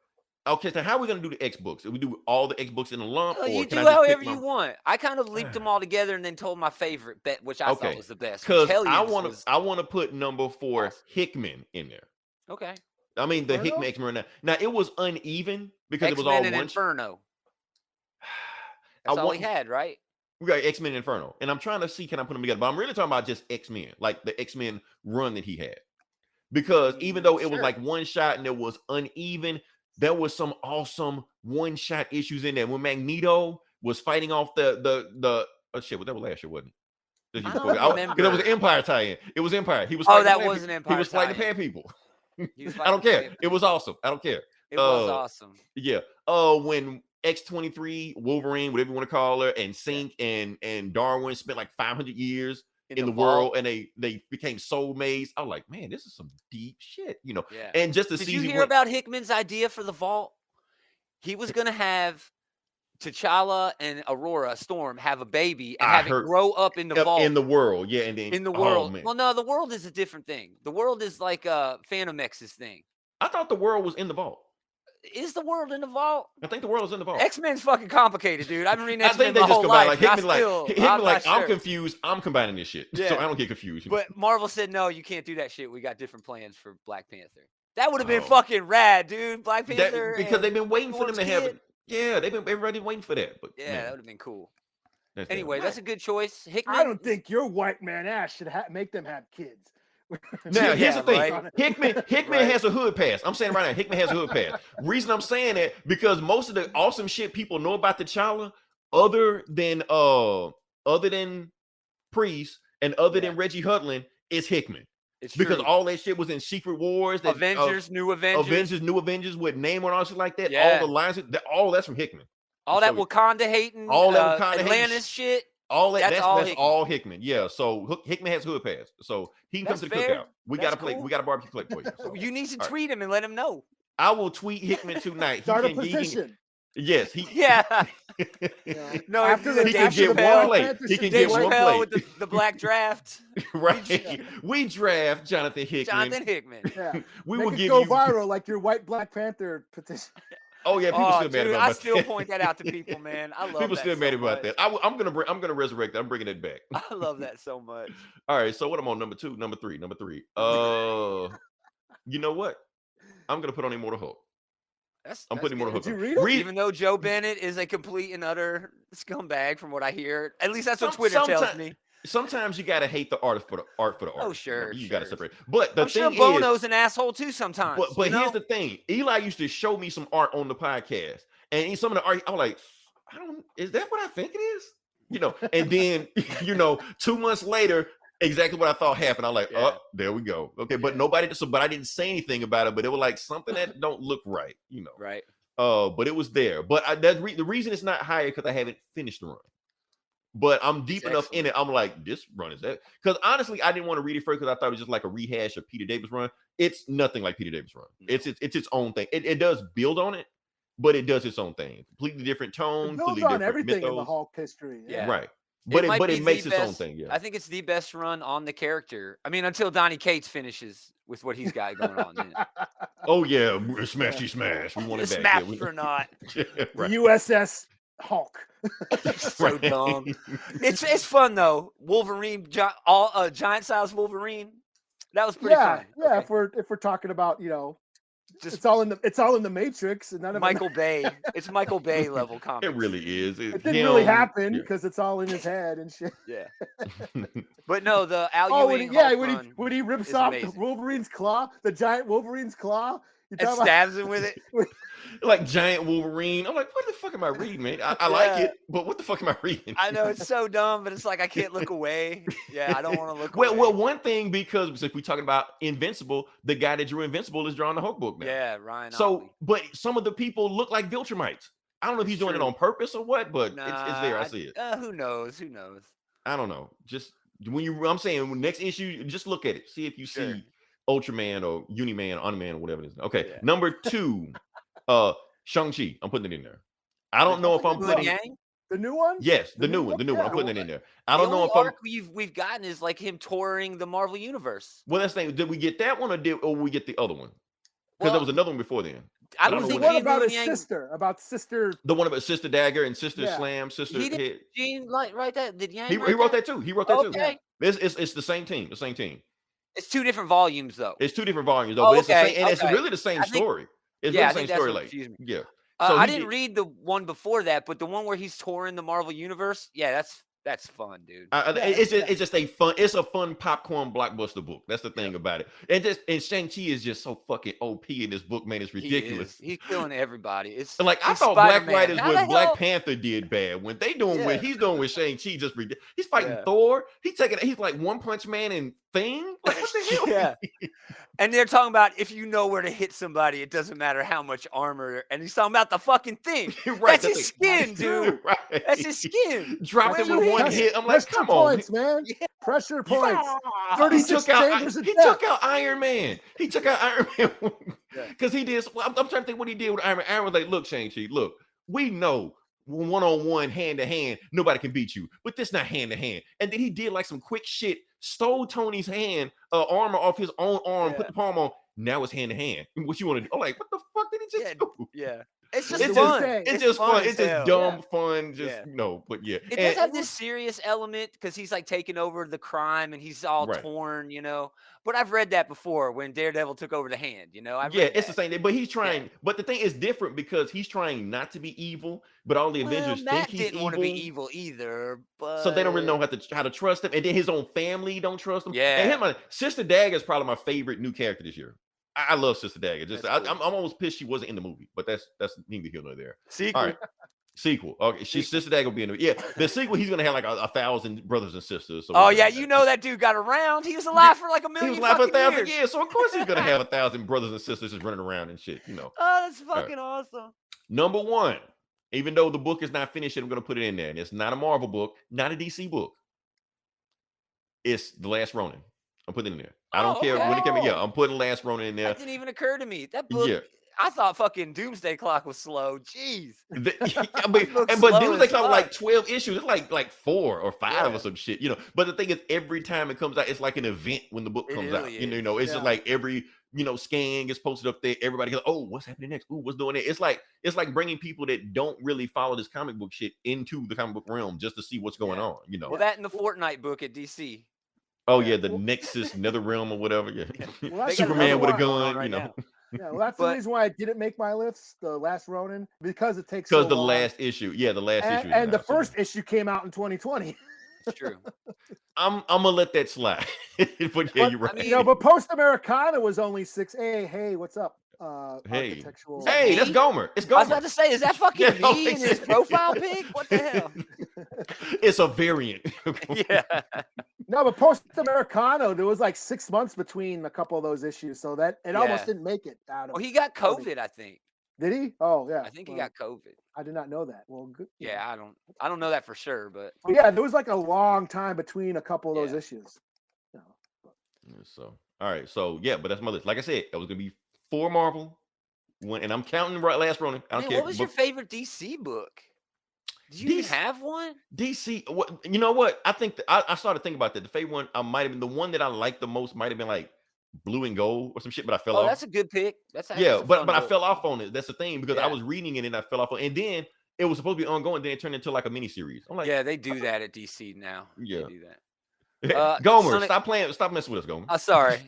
Okay, so how are we gonna do the X books? Do we do all the X books in a lump? Well, or you can do I just however pick you want. I kind of leaped them all together and then told my favorite bet, which I thought was the best. Because I want to put number 4 Hickman in there. Okay. I mean the Hickman X-Men. Now it was uneven because it was all one Inferno. That's all he had, right? We got X-Men Inferno, and I'm trying to see can I put them together, but I'm really talking about just X-Men, like the X-Men run that he had. Because even though it was like one shot and it was uneven, there was some awesome one-shot issues in there when Magneto was fighting off the oh shit, well, that was last year, wasn't it? Because it was an Empire tie-in. It was Empire. He was was an Empire. He was fighting the Pan people. I don't care. It was awesome. I don't care. It was awesome. Yeah. When X-23, Wolverine, whatever you want to call her, and Sync and Darwin spent like 500 years in the world, and they became soulmates. I was like, man, this is some deep shit, Yeah. And just to Did see you hear about Hickman's idea for the vault? He was gonna have T'Challa and Aurora Storm have a baby and have it grow up in the vault in the world, and then in the world. Well, no, the world is a different thing. The world is like Phantom X's thing. I thought the world was in the vault. Is the world in the vault? I think the world is in the vault. X-Men's fucking complicated, dude. I've been reading X-Men my just whole life. I'm confused. I'm combining this shit, so I don't get confused. But Marvel said, no, you can't do that shit. We got different plans for Black Panther. That would have been fucking rad, dude. Black Panther. Because they've been waiting for them to have it. Yeah, everybody waiting for that. But yeah, that would have been cool. Anyway, that's a good choice. Hickman. I don't think your white man ass should make them have kids. Now, here's the thing. Right? Hickman has a hood pass. I'm saying right now, Hickman has a hood pass. Reason I'm saying that, because most of the awesome shit people know about T'Challa, other than Priest and other than Reggie Hudlin, is Hickman. It's because true. all that shit was in Secret Wars. Avengers, New Avengers with Namor and all shit like that. Yeah. All the lines, all that's from Hickman. All that Wakanda hating, all that Wakanda Atlantis shit. All that, That's all that's Hickman. all Hickman. Yeah. So Hickman has hood pass. So he can come That's to the fair. cookout. We That's got a plate. cool. We got a barbecue plate for you. So. You need to All right. tweet him and let him know. I will tweet Hickman tonight. Start a He can, petition. yes, he Yeah. You know, No, after the he Dave can get Chappelle- one plate. Panthers He should can be get Dave one like- Chappelle with plate. the black draft. Right. We draft Jonathan Hickman. Jonathan Hickman. Yeah. We Make will it give go you. viral like your white Black Panther petition. Oh yeah, people Oh, still mad dude, about I still that. point that out to people, man. I love People that still so mad about much. that. I'm gonna resurrect that. I'm bringing it back. I love that so much. All right. So what I'm on number three. You know what? I'm gonna put on Immortal Hulk. I'm putting Immortal Did Hulk. you on. read it? Even though Joe Bennett is a complete and utter scumbag, from what I hear. At least that's what Some- Twitter tells sometime- me. Sometimes you gotta hate the art for the art. Oh, sure, You gotta sure. separate. But the I'm sure thing is, Bono's an asshole too sometimes. but you know? here's the thing. Eli used to show me some art on the podcast, and in some of the art, I'm like, is that what I think it is? You know, and then 2 months later, exactly what I thought happened. I'm like, Yeah. oh, there we go. Okay, but but I didn't say anything about it. But it was like something that don't look right, Right. But it was there. But the reason it's not higher because I haven't finished the run. But I'm deep It's enough in it. I'm like, this run is that. Because honestly, I didn't want to read it first because I thought it was just like a rehash of Peter Davis' run. It's nothing like Peter Davis' run. No. It's its own thing. It does build on it, but it does its own thing. Completely different tone. It builds Completely on different everything in the mythos. Hulk history. Yeah. Right. But might be it makes the its own best- thing. Yeah. I think it's the best run on the character. I mean, until Donnie Cates finishes with what he's got going on. Then. Oh yeah, smashy smash. We want it back. Smash Yeah, we- or not. right. The USS Hulk. So Right. dumb. It's fun though. Wolverine, giant size Wolverine. That was pretty Yeah, fun. yeah. Okay. If we're talking about Just it's all in the Matrix, and none of Michael Bay. It's Michael Bay level comics. It really is. it didn't really happen Yeah. because it's all in his head and shit. Yeah. But no, the Al Oh, Ewing Hulk run, when he rips is off the amazing. Wolverine's claw, the giant Wolverine's claw. You and talking about- stabs him with it. Like giant Wolverine. I'm like, what the fuck am I reading, man? I like Yeah. it, but what the fuck am I reading? I know it's so dumb, but it's like I can't look away. Yeah, I don't want to look Well, away. well, one thing, because if we're talking about Invincible, the guy that drew Invincible is drawing the Hulk book now. Yeah, Ryan. So, Otley. but some of the people look like Viltrumites. I don't know if he's doing it True. on purpose or what, but it's Nah, there. I see it. Who knows? Who knows? I don't know. Just I'm saying when next issue, just look at it. See if you Sure. see Ultraman or Uniman, Unman, or whatever it is. Okay, Yeah. number 2, Shang-Chi. I'm putting it in there. I don't know if I'm Good putting. gang. the new one. Yes, the The new new one. one? The new one. Yeah, I'm putting it well, in there. I The don't know only if I'm. arc we've gotten is like him touring the Marvel universe. Well, that's the thing. Did we get that one or we get the other one? Because there Well, was another one before then. I I don't don't know think what What Gene about his Yang- sister? About sister? The one about Sister Dagger and Sister Yeah. Slam, Sister He did Head. Gene write that? Did Yang He write wrote that too. He wrote that too. Okay. It's the same team. The same team. It's 2 different volumes though. It's 2 different volumes though, Oh, but it's the okay, same, and it's okay. really the same I think- story. It's yeah, I really the think same that's story. what Like, confused me. yeah. So I he didn't did- read the one before that, but the one where he's touring the Marvel universe, yeah, that's fun, dude. it's just a fun popcorn blockbuster book. That's the thing about it. And Shang-Chi is just so fucking OP in this book, man. It's ridiculous. He's killing everybody. It's And, like, I he's thought Black Spider-Man. Writers How with the Black hell- Panther did bad. When they doing Yeah. what he's doing with Shang-Chi, just ridiculous. He's fighting Yeah. Thor. He's like One Punch Man and Thing. Like, what the hell? Yeah. And they're talking about if you know where to hit somebody, it doesn't matter how much armor. And he's talking about the fucking thing. Right, That's his skin, dude. Right. That's his skin. Dropped Where him you with one hit? hit. I'm like, Pressure come on. points, man. Yeah. Pressure points. He 36 took out. chambers of He death. took out Iron Man. He took out Iron Man Yeah. because he did. Well, I'm trying to think what he did with Iron Man. Iron was like, "Look, Shang-Chi, look, we know one-on-one, hand-to-hand, nobody can beat you, but this not hand-to-hand." And then he did like some quick shit, stole Tony's armor off his own arm, put Yeah. the palm on. Now it's hand-to-hand. What you want to do? I'm like, what the fuck did he just Yeah. do? Yeah. It's just It's fun. just- It's just fun. as It's just hell. dumb fun. Just Yeah. but yeah. It And- does have this serious element because he's like taking over the crime and he's all Right. torn, But I've read that before when Daredevil took over the hand, I've Yeah, read it's the that. same thing. But he's trying. But the thing is different because he's trying not to be evil, but all the Avengers Matt think he's didn't evil. want to be evil either, but So they don't really know how to trust him, and then his own family don't trust him. Yeah. And Sister Dagger is probably my favorite new character this year. I love Sister Dagger. Just That's cool. I'm almost pissed she wasn't in the movie, but that's neither here nor there. Sequel. All right, sequel. Okay, Sister Dagger will be in the the sequel. He's gonna have like 1,000 brothers and sisters. So Oh we're yeah, gonna- that dude got around. He was alive for like a He million was alive for fucking 1,000 years. years, so of course he's gonna have 1,000 brothers and sisters just running around and shit. Oh, that's fucking awesome. Number 1, Even though the book is not finished, I'm going to put it in there. And it's not a Marvel book, not a DC book. It's The Last Ronin. I'm putting it in there. I don't care when it came in. Yeah, I'm putting Last Ronin in there. That didn't even occur to me. That book, Yeah. I thought fucking Doomsday Clock was slow. Jeez. I mean, But but Doomsday Clock fuck. like 12 issues. It's like 4 or 5 Yeah. or some shit, you know. But the thing is, every time it comes out, it's like an event when the book It comes really out. You know, it's just like every scan gets posted up there. Everybody goes, oh, what's happening next? Ooh, what's doing it? It's like bringing people that don't really follow this comic book shit into the comic book realm just to see what's going on. You know. Well, that and the Fortnite book at DC. Oh yeah, the Nexus Nether Realm or whatever. Yeah, Well, that's Superman with a another gun. right You know, now. Yeah, well, that's the reason why I didn't make my list, The Last Ronin, because it takes because so the long. last issue, the last issue, and the is out, first issue came out in 2020. It's true. I'm gonna let that slide. But yeah, you're right. I mean, But Post Americana was only 6. Hey, what's up? Hey, Architectural. hey, that's me? Gomer. It's I was Gomer. about to say, is that fucking Yeah, me in his profile pic? What the hell? It's a variant. Yeah. No, but Post Americano, there was like 6 months between a couple of those issues, so that it almost didn't make it out of. Well, he got COVID, I think. Did he? Oh yeah. I think he got COVID. I did not know that. Well, good. Yeah, I don't know that for sure, but But yeah, there was like a long time between a couple of those issues. Yeah, so all right, so yeah, but that's my list. Like I said, it was gonna be 4 Marvel, and I'm counting Last Ronin. I don't man, care. what was your favorite DC book? Did you even have one? DC, you know what? I think I started thinking about that. The favorite one, I might have been the one that I liked the most. Might have been like Blue and Gold or some shit, but I fell off. That's a good pick. That's but fun I book. fell off on it. That's the thing because I was reading it and I fell off on it. And then it was supposed to be ongoing. Then it turned into like a mini series. I'm like, yeah, they do that at DC now. Yeah, they do that. Gomer, stop messing with us, Gomer. Sorry.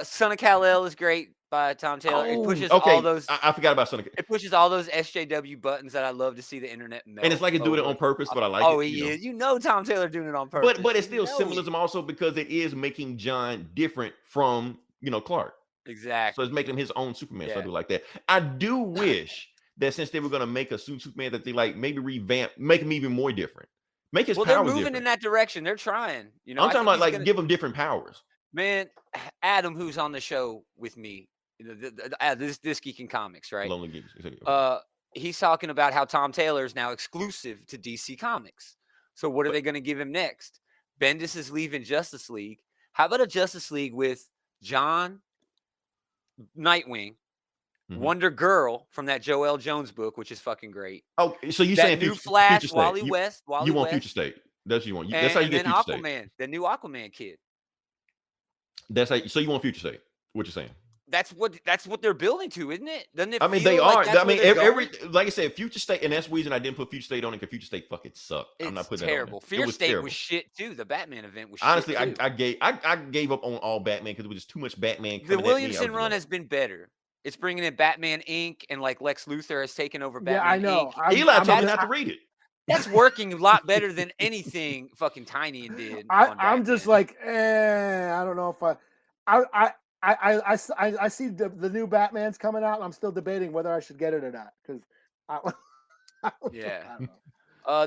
Son of Kal-El is great by Tom Taylor. It pushes all those. I forgot about Son of Kal-El. It pushes all those SJW buttons that I love to see the internet melt. And it's like it doing it on purpose, but I like it. he is. You know Tom Taylor doing it on purpose. But it's still symbolism also because it is making John different from Clark. Exactly. So it's making him his own Superman. So I do like that. I do wish that since they were gonna make a Superman that they like maybe revamp, make him even more different. Make his powers they're moving different. in that direction. They're trying. I'm talking about like give him different powers. Man, Adam, who's on the show with me, this Geek in Comics, right? Lonely Geeks. He's talking about how Tom Taylor is now exclusive to DC Comics. So what are they going to give him next? Bendis is leaving Justice League. How about a Justice League with John, Nightwing, Wonder Girl from that Joel Jones book, which is fucking great. Oh, so you that saying new future, Flash, future Wally state. West, Wally you want West. Future State? That's what you want. That's how you get Future Aquaman, State. the new Aquaman kid. That's how. So you want Future State? What you're saying? That's what they're building to, isn't it? Doesn't it? I mean, feel they like are. I mean, like I said, Future State, and that's the reason I didn't put Future State on it because Future State fucking sucked. I'm not putting terrible. that on there. Fear State terrible. was shit too. The Batman event was honestly. shit too. I gave up on all Batman because it was just too much Batman. The Williamson run has been better. It's bringing in Batman Inc. and like Lex Luthor has taken over Batman. Yeah, I know. Eli told me not to read it. That's working a lot better than anything fucking Tiny and did. I'm just like, I don't know if I see the new Batman's coming out, and I'm still debating whether I should get it or not because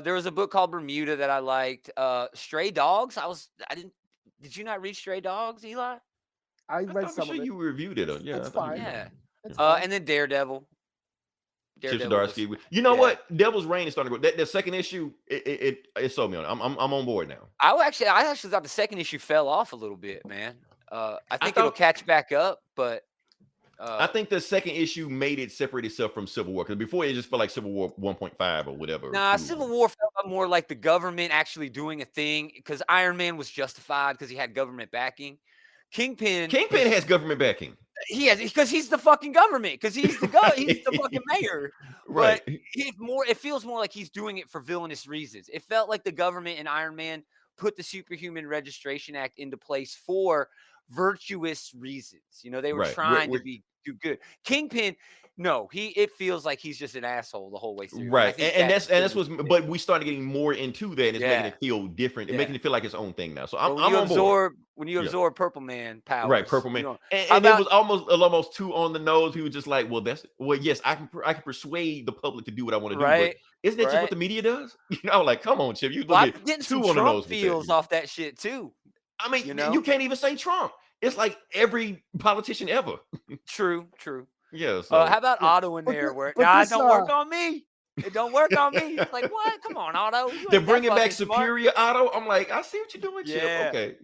there was a book called Bermuda that I liked. Stray Dogs. Did you not read Stray Dogs, Eli? I read some of it. You reviewed it. Yeah, it's fine. Yeah. And then Daredevil. Chip Zdarsky. You know what? Devil's Reign is starting to go. That second issue, it sold me on. I'm on board now. I actually thought the second issue fell off a little bit, man. I think it'll catch back up, but I think the second issue made it separate itself from Civil War because before it just felt like Civil War 1.5 or whatever. Nah, Civil War felt more like the government actually doing a thing because Iron Man was justified because he had government backing. Kingpin has government backing. He has because he's the fucking government because he's the he's the fucking mayor. Right. But it feels more like he's doing it for villainous reasons. It felt like the government and Iron Man put the Superhuman Registration Act into place for virtuous reasons. They were trying to do good. Kingpin, no, it feels like he's just an asshole the whole way through. Right. And that's what's but we started getting more into that and it's making it feel different. It's making it feel like its own thing now. So I'm on board. When you absorb Purple Man powers. Right, Purple Man. And it was almost too on the nose. He was just like, yes, I can persuade the public to do what I want to do. But isn't that just what the media does? Like, come on, Chip. You I'm getting some on the Trump nose feels off that shit too. I mean, you can't even say Trump. It's like every politician ever. True. Yeah. So, how about Otto in there where don't work on me? It don't work on me. It's like, what? Come on, Otto. You They're ain't that bringing back fucking smart. Superior Auto. I'm like, I see what you're doing, Chip. Yeah. Okay.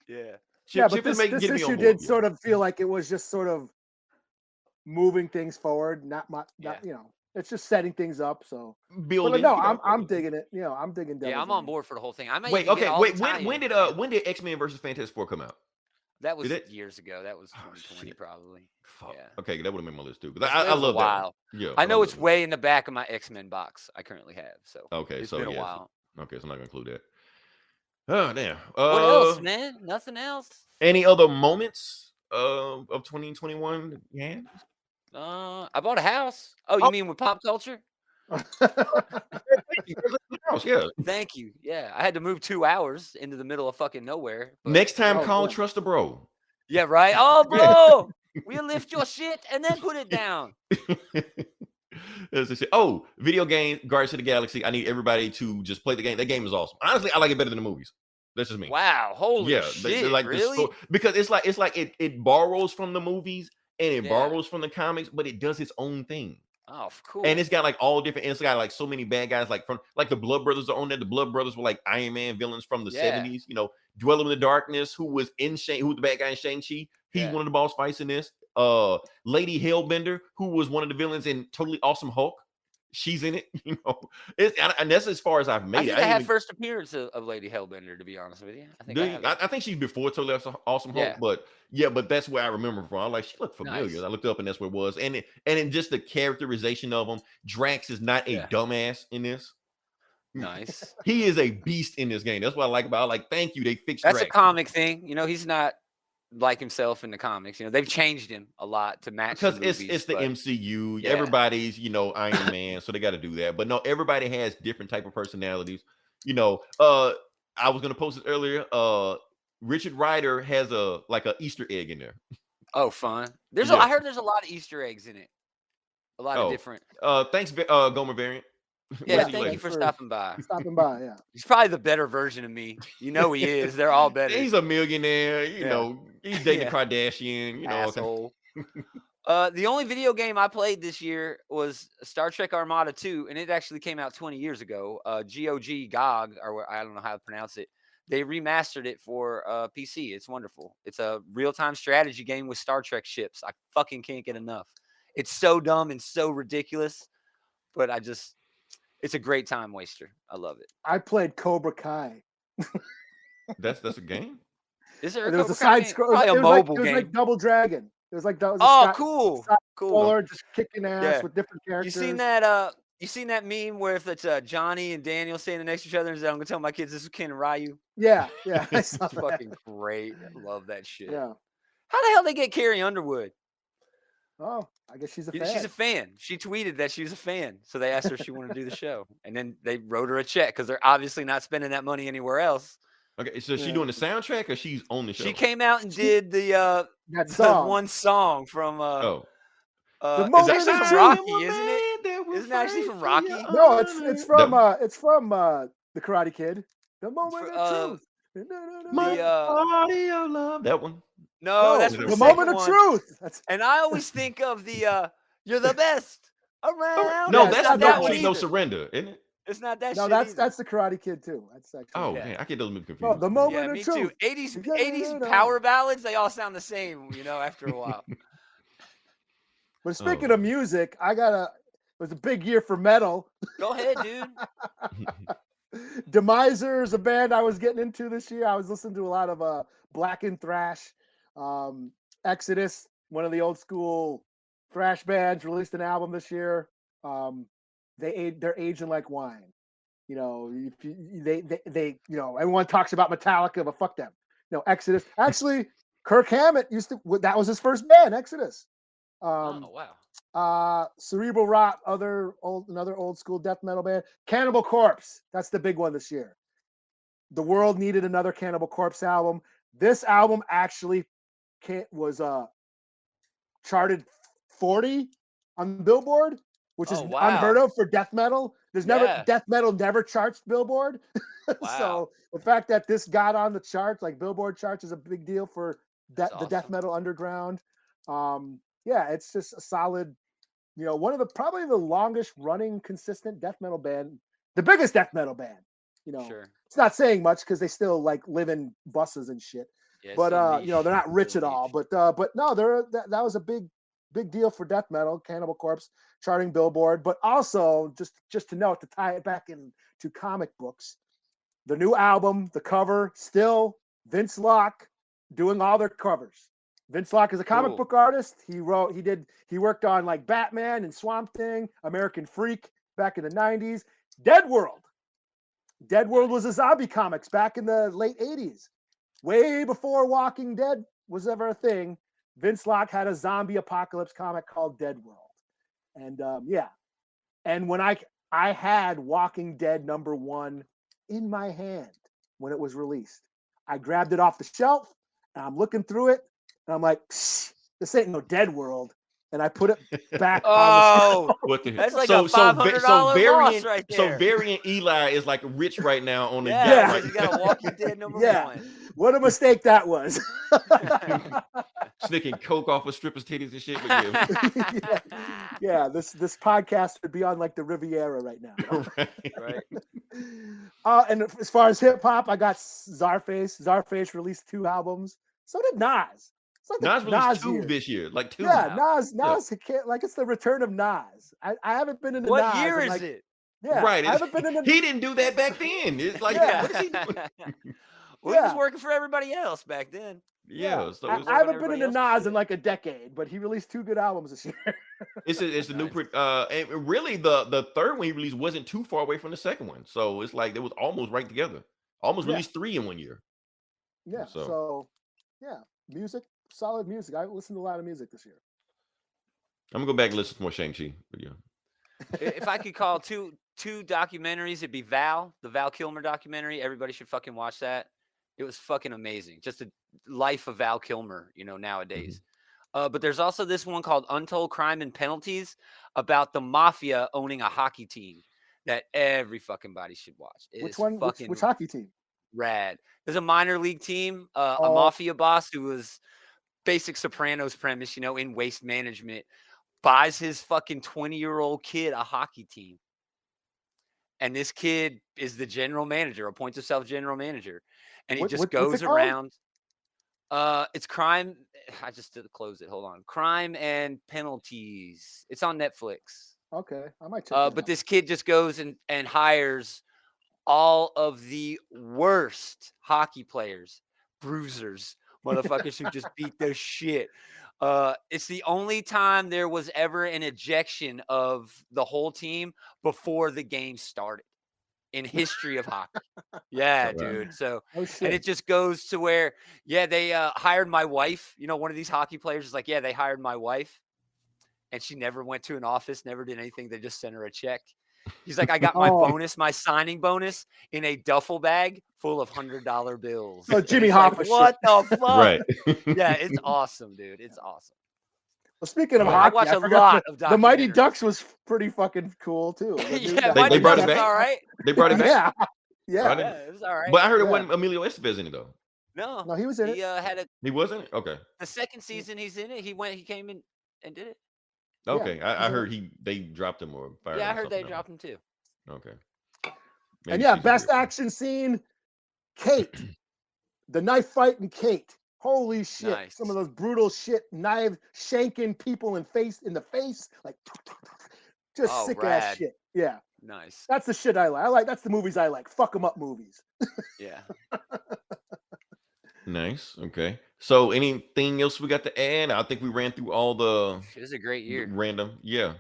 Yeah. Yeah, Chip but is this getting me issue on board. did Yeah. sort of feel like it was just sort of moving things forward, not Yeah. it's just setting things up. So, Building. but no, you know, I'm digging it. I'm digging. Yeah, Devil's I'm on Reign. board for the whole thing. I might Wait, even get okay, all wait. the When tie-ins, man. when did X-Men versus Fantastic Four come out? That was Did it? years ago. That was Oh, 2020 shit. probably. Fuck. Yeah. Okay, that would have been my list too. It Because I was a love that. while. One. Yeah. I know love it's that one. way in the back of my X-Men box I currently have. So Okay, it's so been a yes. while. Okay, so I'm not gonna include that. Oh damn. What else, man? Nothing else. Any other moments of 2021? Yeah. I bought a house. Oh, you mean with pop culture? House, yeah. Thank you. Yeah, I had to move 2 hours into the middle of fucking nowhere. But Next time, Oh, call yeah. Trust a Bro. yeah, right. Oh, bro, we'll lift your shit and then put it down. That's the shit. Oh, video game Guardians of the Galaxy. I need everybody to just play the game. That game is awesome. Honestly, I like it better than the movies. That's just me. Wow, holy Yeah, shit! they're like Really? because it's like it borrows from the movies and it Yeah. borrows from the comics, but it does its own thing. Oh, cool. And it's got like all different. And it's got like so many bad guys, like from like the Blood Brothers are on there. The Blood Brothers were like Iron Man villains from the Yeah. 70s. You know, Dweller in the Darkness, who was the bad guy in Shang-Chi. He's Yeah. one of the boss fights in this. Lady Hellbender, who was one of the villains in Totally Awesome Hulk. She's in it. You know, and that's as far as I've I made think it. I had first appearance of Lady Hellbender, to be honest with you. I think I have it. I think she's before Totally Awesome Hulk, Yeah. but that's where I remember from. I'm like, she looked familiar. Nice. I looked up and that's where it was. And in just the characterization of him, Drax is not a Yeah. dumbass in this. Nice. He is a beast in this game. That's what I like about it. Like, thank you. They fixed That's a Drax. comic thing. You know, he's not like himself in the comics. You know, they've changed him a lot to match Because the movies, it's the but MCU. yeah. Everybody's, Iron Man, so they got to do that. But no, everybody has different type of personalities. You know, I was gonna post it earlier. Richard Rider has a Easter egg in there. Oh, fun. Yeah. I heard there's a lot of Easter eggs in it. A lot of different. Thanks, Gomer Variant. Yeah, We'll see thank later. you for stopping by. Stopping by, yeah. He's probably the better version of me. You know he is. They're all better. He's a millionaire, you Yeah. know. He's dating Yeah. Kardashian, you know. Asshole. The only video game I played this year was Star Trek Armada 2, and it actually came out 20 years ago. GOG, or I don't know how to pronounce it. They remastered it for PC. It's wonderful. It's a real-time strategy game with Star Trek ships. I fucking can't get enough. It's so dumb and so ridiculous, but it's a great time waster. I love it. I played Cobra Kai. That's a game? Is there a There was a Cobra Kai side game? scroll. Probably a It mobile was game. like Double Dragon. It was like that was a Oh, side- cool. side Cool. scroller just kicking ass Yeah. with different You characters. seen that? You seen that meme where if it's Johnny and Daniel standing next to each other and said, "I'm gonna tell my kids this is Ken and Ryu." Yeah, yeah. I saw It's that. fucking great. I love that shit. Yeah. How the hell they get Carrie Underwood? Oh, I guess she's a She's fan. a fan. She tweeted that she was a fan, so they asked her if she wanted to do the show, and then they wrote her a check because they're obviously not spending that money anywhere else. Okay, so is she Yeah. doing the soundtrack or she's on the show? She came out and did the That song. one song from Oh. The it's moment actually of from truth. Rocky, isn't it? Isn't it actually from Rocky? No, it's from the Karate Kid. The moment For, of truth. My The, body of love. That one. No, that's the from the second moment of one. truth. That's And I always think of the "You're the best around." No, Yeah, that's not No that Retreat, one No either. Surrender, isn't it? It's not that no, shit. that's either. the Karate Kid too. That's actually Oh, Yeah. man, I get those confused. no, the moment Yeah, of me truth. too. 80s power ballads, they all sound the same, after a while. But speaking Oh. of music, it was a big year for metal. Go ahead, dude. Demiser is a band I was getting into this year. I was listening to a lot of black and thrash. Exodus, one of the old school thrash bands, released an album this year. They're aging like wine. They everyone talks about Metallica, but fuck them. Exodus. Actually, Kirk Hammett that was his first band, Exodus. Oh, wow. Cerebral Rot, another old school death metal band. Cannibal Corpse, that's the big one this year. The world needed another Cannibal Corpse album. This album actually was charted 40 on Billboard, which is Oh, wow. unheard of for death metal. Yeah. Death metal never charts Billboard. Wow. So the fact that this got on the charts, like Billboard charts, is a big deal for That's the death awesome. metal underground. Yeah, it's just a solid one of the probably the longest running consistent death metal band, the biggest death metal band. Sure. It's not saying much because they still like live in buses and shit. Yeah, But so niche. they're not rich So at all. niche. But no, that was a big deal for death metal. Cannibal Corpse charting Billboard, but also just to note, to tie it back into comic books, the new album, the cover, still Vince Locke doing all their covers. Vince Locke is a comic Cool. book artist. He worked on like Batman and Swamp Thing, American Freak back in the 90s. Dead World was a zombie comics back in the late 80s. Way before Walking Dead was ever a thing, Vince Locke had a zombie apocalypse comic called Dead World. And and when I had Walking Dead #1 in my hand when it was released. I grabbed it off the shelf and I'm looking through it and I'm like, this ain't no Dead World. And I put it back on the shelf. What the That's like so a $500 loss Variant right so there. Variant Eli is like rich right now on the Yeah, yacht. you got a Walking Dead #1. What a mistake that was. Snicking coke off of strippers' titties and shit. But yeah, this podcast would be on like the Riviera right now. Right. And as far as hip hop, I got Czarface. Czarface released 2 albums. So did Nas. It's like Nas released 2 year. this year, like 2. Yeah, Nas, like it's the return of Nas. I haven't been in the What Nas year in, is like, it? Yeah, Right. I haven't been in the. He didn't do that back then. It's like, Yeah. what is he doing? Well, he was working for everybody else back then. Yeah, so I haven't been in the Nas in like a decade, but he released 2 good albums this year. it's the new and really the third one he released wasn't too far away from the second one, so it's like it was almost right together. Almost released 3 in 1 year. Yeah. So music, solid music. I listened to a lot of music this year. I'm gonna go back and listen to more Shang-Chi, but yeah. If I could call two documentaries, it'd be the Val Kilmer documentary. Everybody should fucking watch that. It was fucking amazing. Just the life of Val Kilmer, nowadays. But there's also this one called Untold Crime and Penalties about the mafia owning a hockey team that every fucking body should watch. Which one? Which hockey team? Rad. There's a minor league team, a mafia boss who was basic Sopranos premise, in waste management, buys his fucking 20-year-old kid a hockey team. And this kid is the general manager, appoints himself general manager. And he just goes around. It's Crime. I just did close it. Hold on. Crime and Penalties. It's on Netflix. Okay. I might check it But out. this kid just goes and hires all of the worst hockey players, bruisers, motherfuckers who just beat their shit. It's the only time there was ever an ejection of the whole team before the game started in history of hockey. Yeah, dude. So, and it just goes to where, they hired my wife. One of these hockey players is like, they hired my wife. And she never went to an office, never did anything. They just sent her a check. He's like, I got my bonus, my signing bonus in a duffel bag full of $100 bills. So Jimmy Hoffa. What the fuck? Right. Yeah, it's awesome, dude. It's awesome. Well, speaking of I hockey, watch a lot of the Mighty documentaries. Ducks was pretty fucking cool too. Yeah, They Mighty brought Ducks it was back. all right. They brought it back. Yeah. It was all right. But I heard it wasn't Emilio Estevez in it though. No, he was in it. He wasn't? Okay. The second season he's in it. He came in and did it. Okay. I heard they dropped him or fired him. Yeah, I heard they dropped him too. Okay. And best action scene, Kate. The knife fight in Kate. Holy shit. Nice. Some of those brutal shit, knife shanking people in the face, like just sick ass shit. Yeah. Nice. That's the shit I like. That's the movies I like. Fuck 'em up movies. Yeah. Nice. Okay. So anything else we got to add? I think we ran through all the It was a great year. random. Yeah.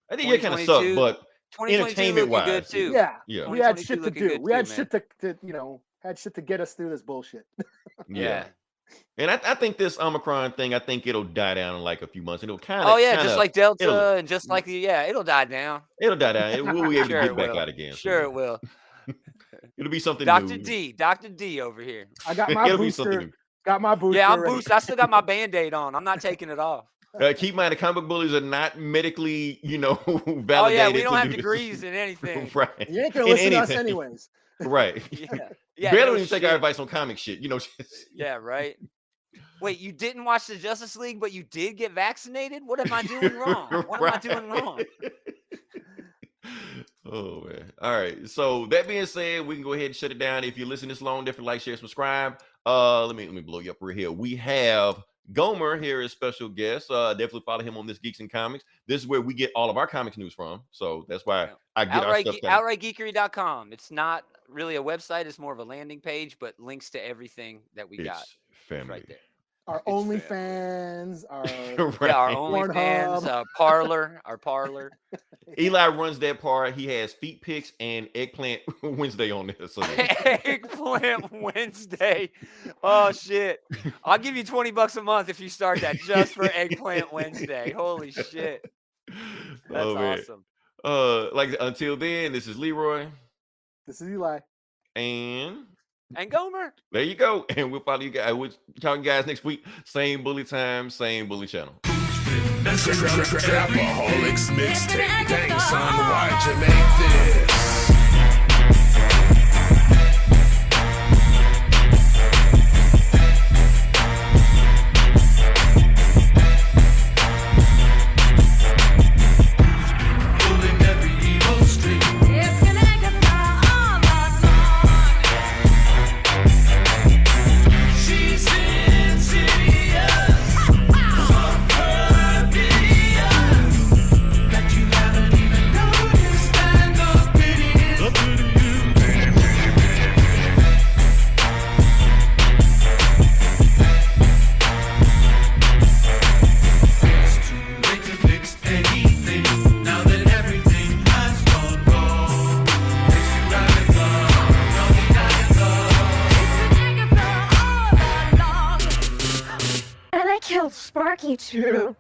I think it kind of sucked, but 2022 entertainment looking wise. good too. Yeah. We had shit to 2022 do. looking We had good shit to had shit to get us through this bullshit. Yeah. And I think this Omicron thing, I think it'll die down in like a few months. It'll kind of. Oh yeah, just like Delta and just like it'll die down. It'll die down. We'll be able to get back out again. Sure, it will. It'll be something Dr. new. Dr. D over here. I got my booster. Got my booster. Yeah, I'm boosted. I still got my Band-Aid on. I'm not taking it off. Keep in mind, the comic book bullies are not medically, validated. Oh yeah, we don't have degrees in anything. Right. You ain't gonna listen to us anyways. Right. Yeah. Barely even take our advice on comic shit. Yeah, right. Wait, you didn't watch the Justice League, but you did get vaccinated? What am I doing wrong? What am I doing wrong? Oh man. All right. So that being said, we can go ahead and shut it down. If you listen this long, definitely like, share, subscribe. Let me blow you up right here. We have Gomer here as special guest. Definitely follow him on this Geeks and Comics. This is where we get all of our comics news from. So that's why I get our stuff. OutrightGeekery.com. It's not really a website, it's more of a landing page, but links to everything that we got. Family. Right there. Our OnlyFans, our Right. Yeah, our OnlyFans, our parlor. Eli runs that part. He has feet pics and eggplant Wednesday on there. So Eggplant Wednesday. Oh shit! I'll give you $20 a month if you start that just for Eggplant Wednesday. Holy shit! That's awesome. Like until then, this is Leroy. This is Eli. And Gomer. There you go. And we'll follow you guys. We'll talk to you guys next week. Same bully time, same bully channel. Trapaholics mixtape. Dang son, why'd you make this? Sparky too.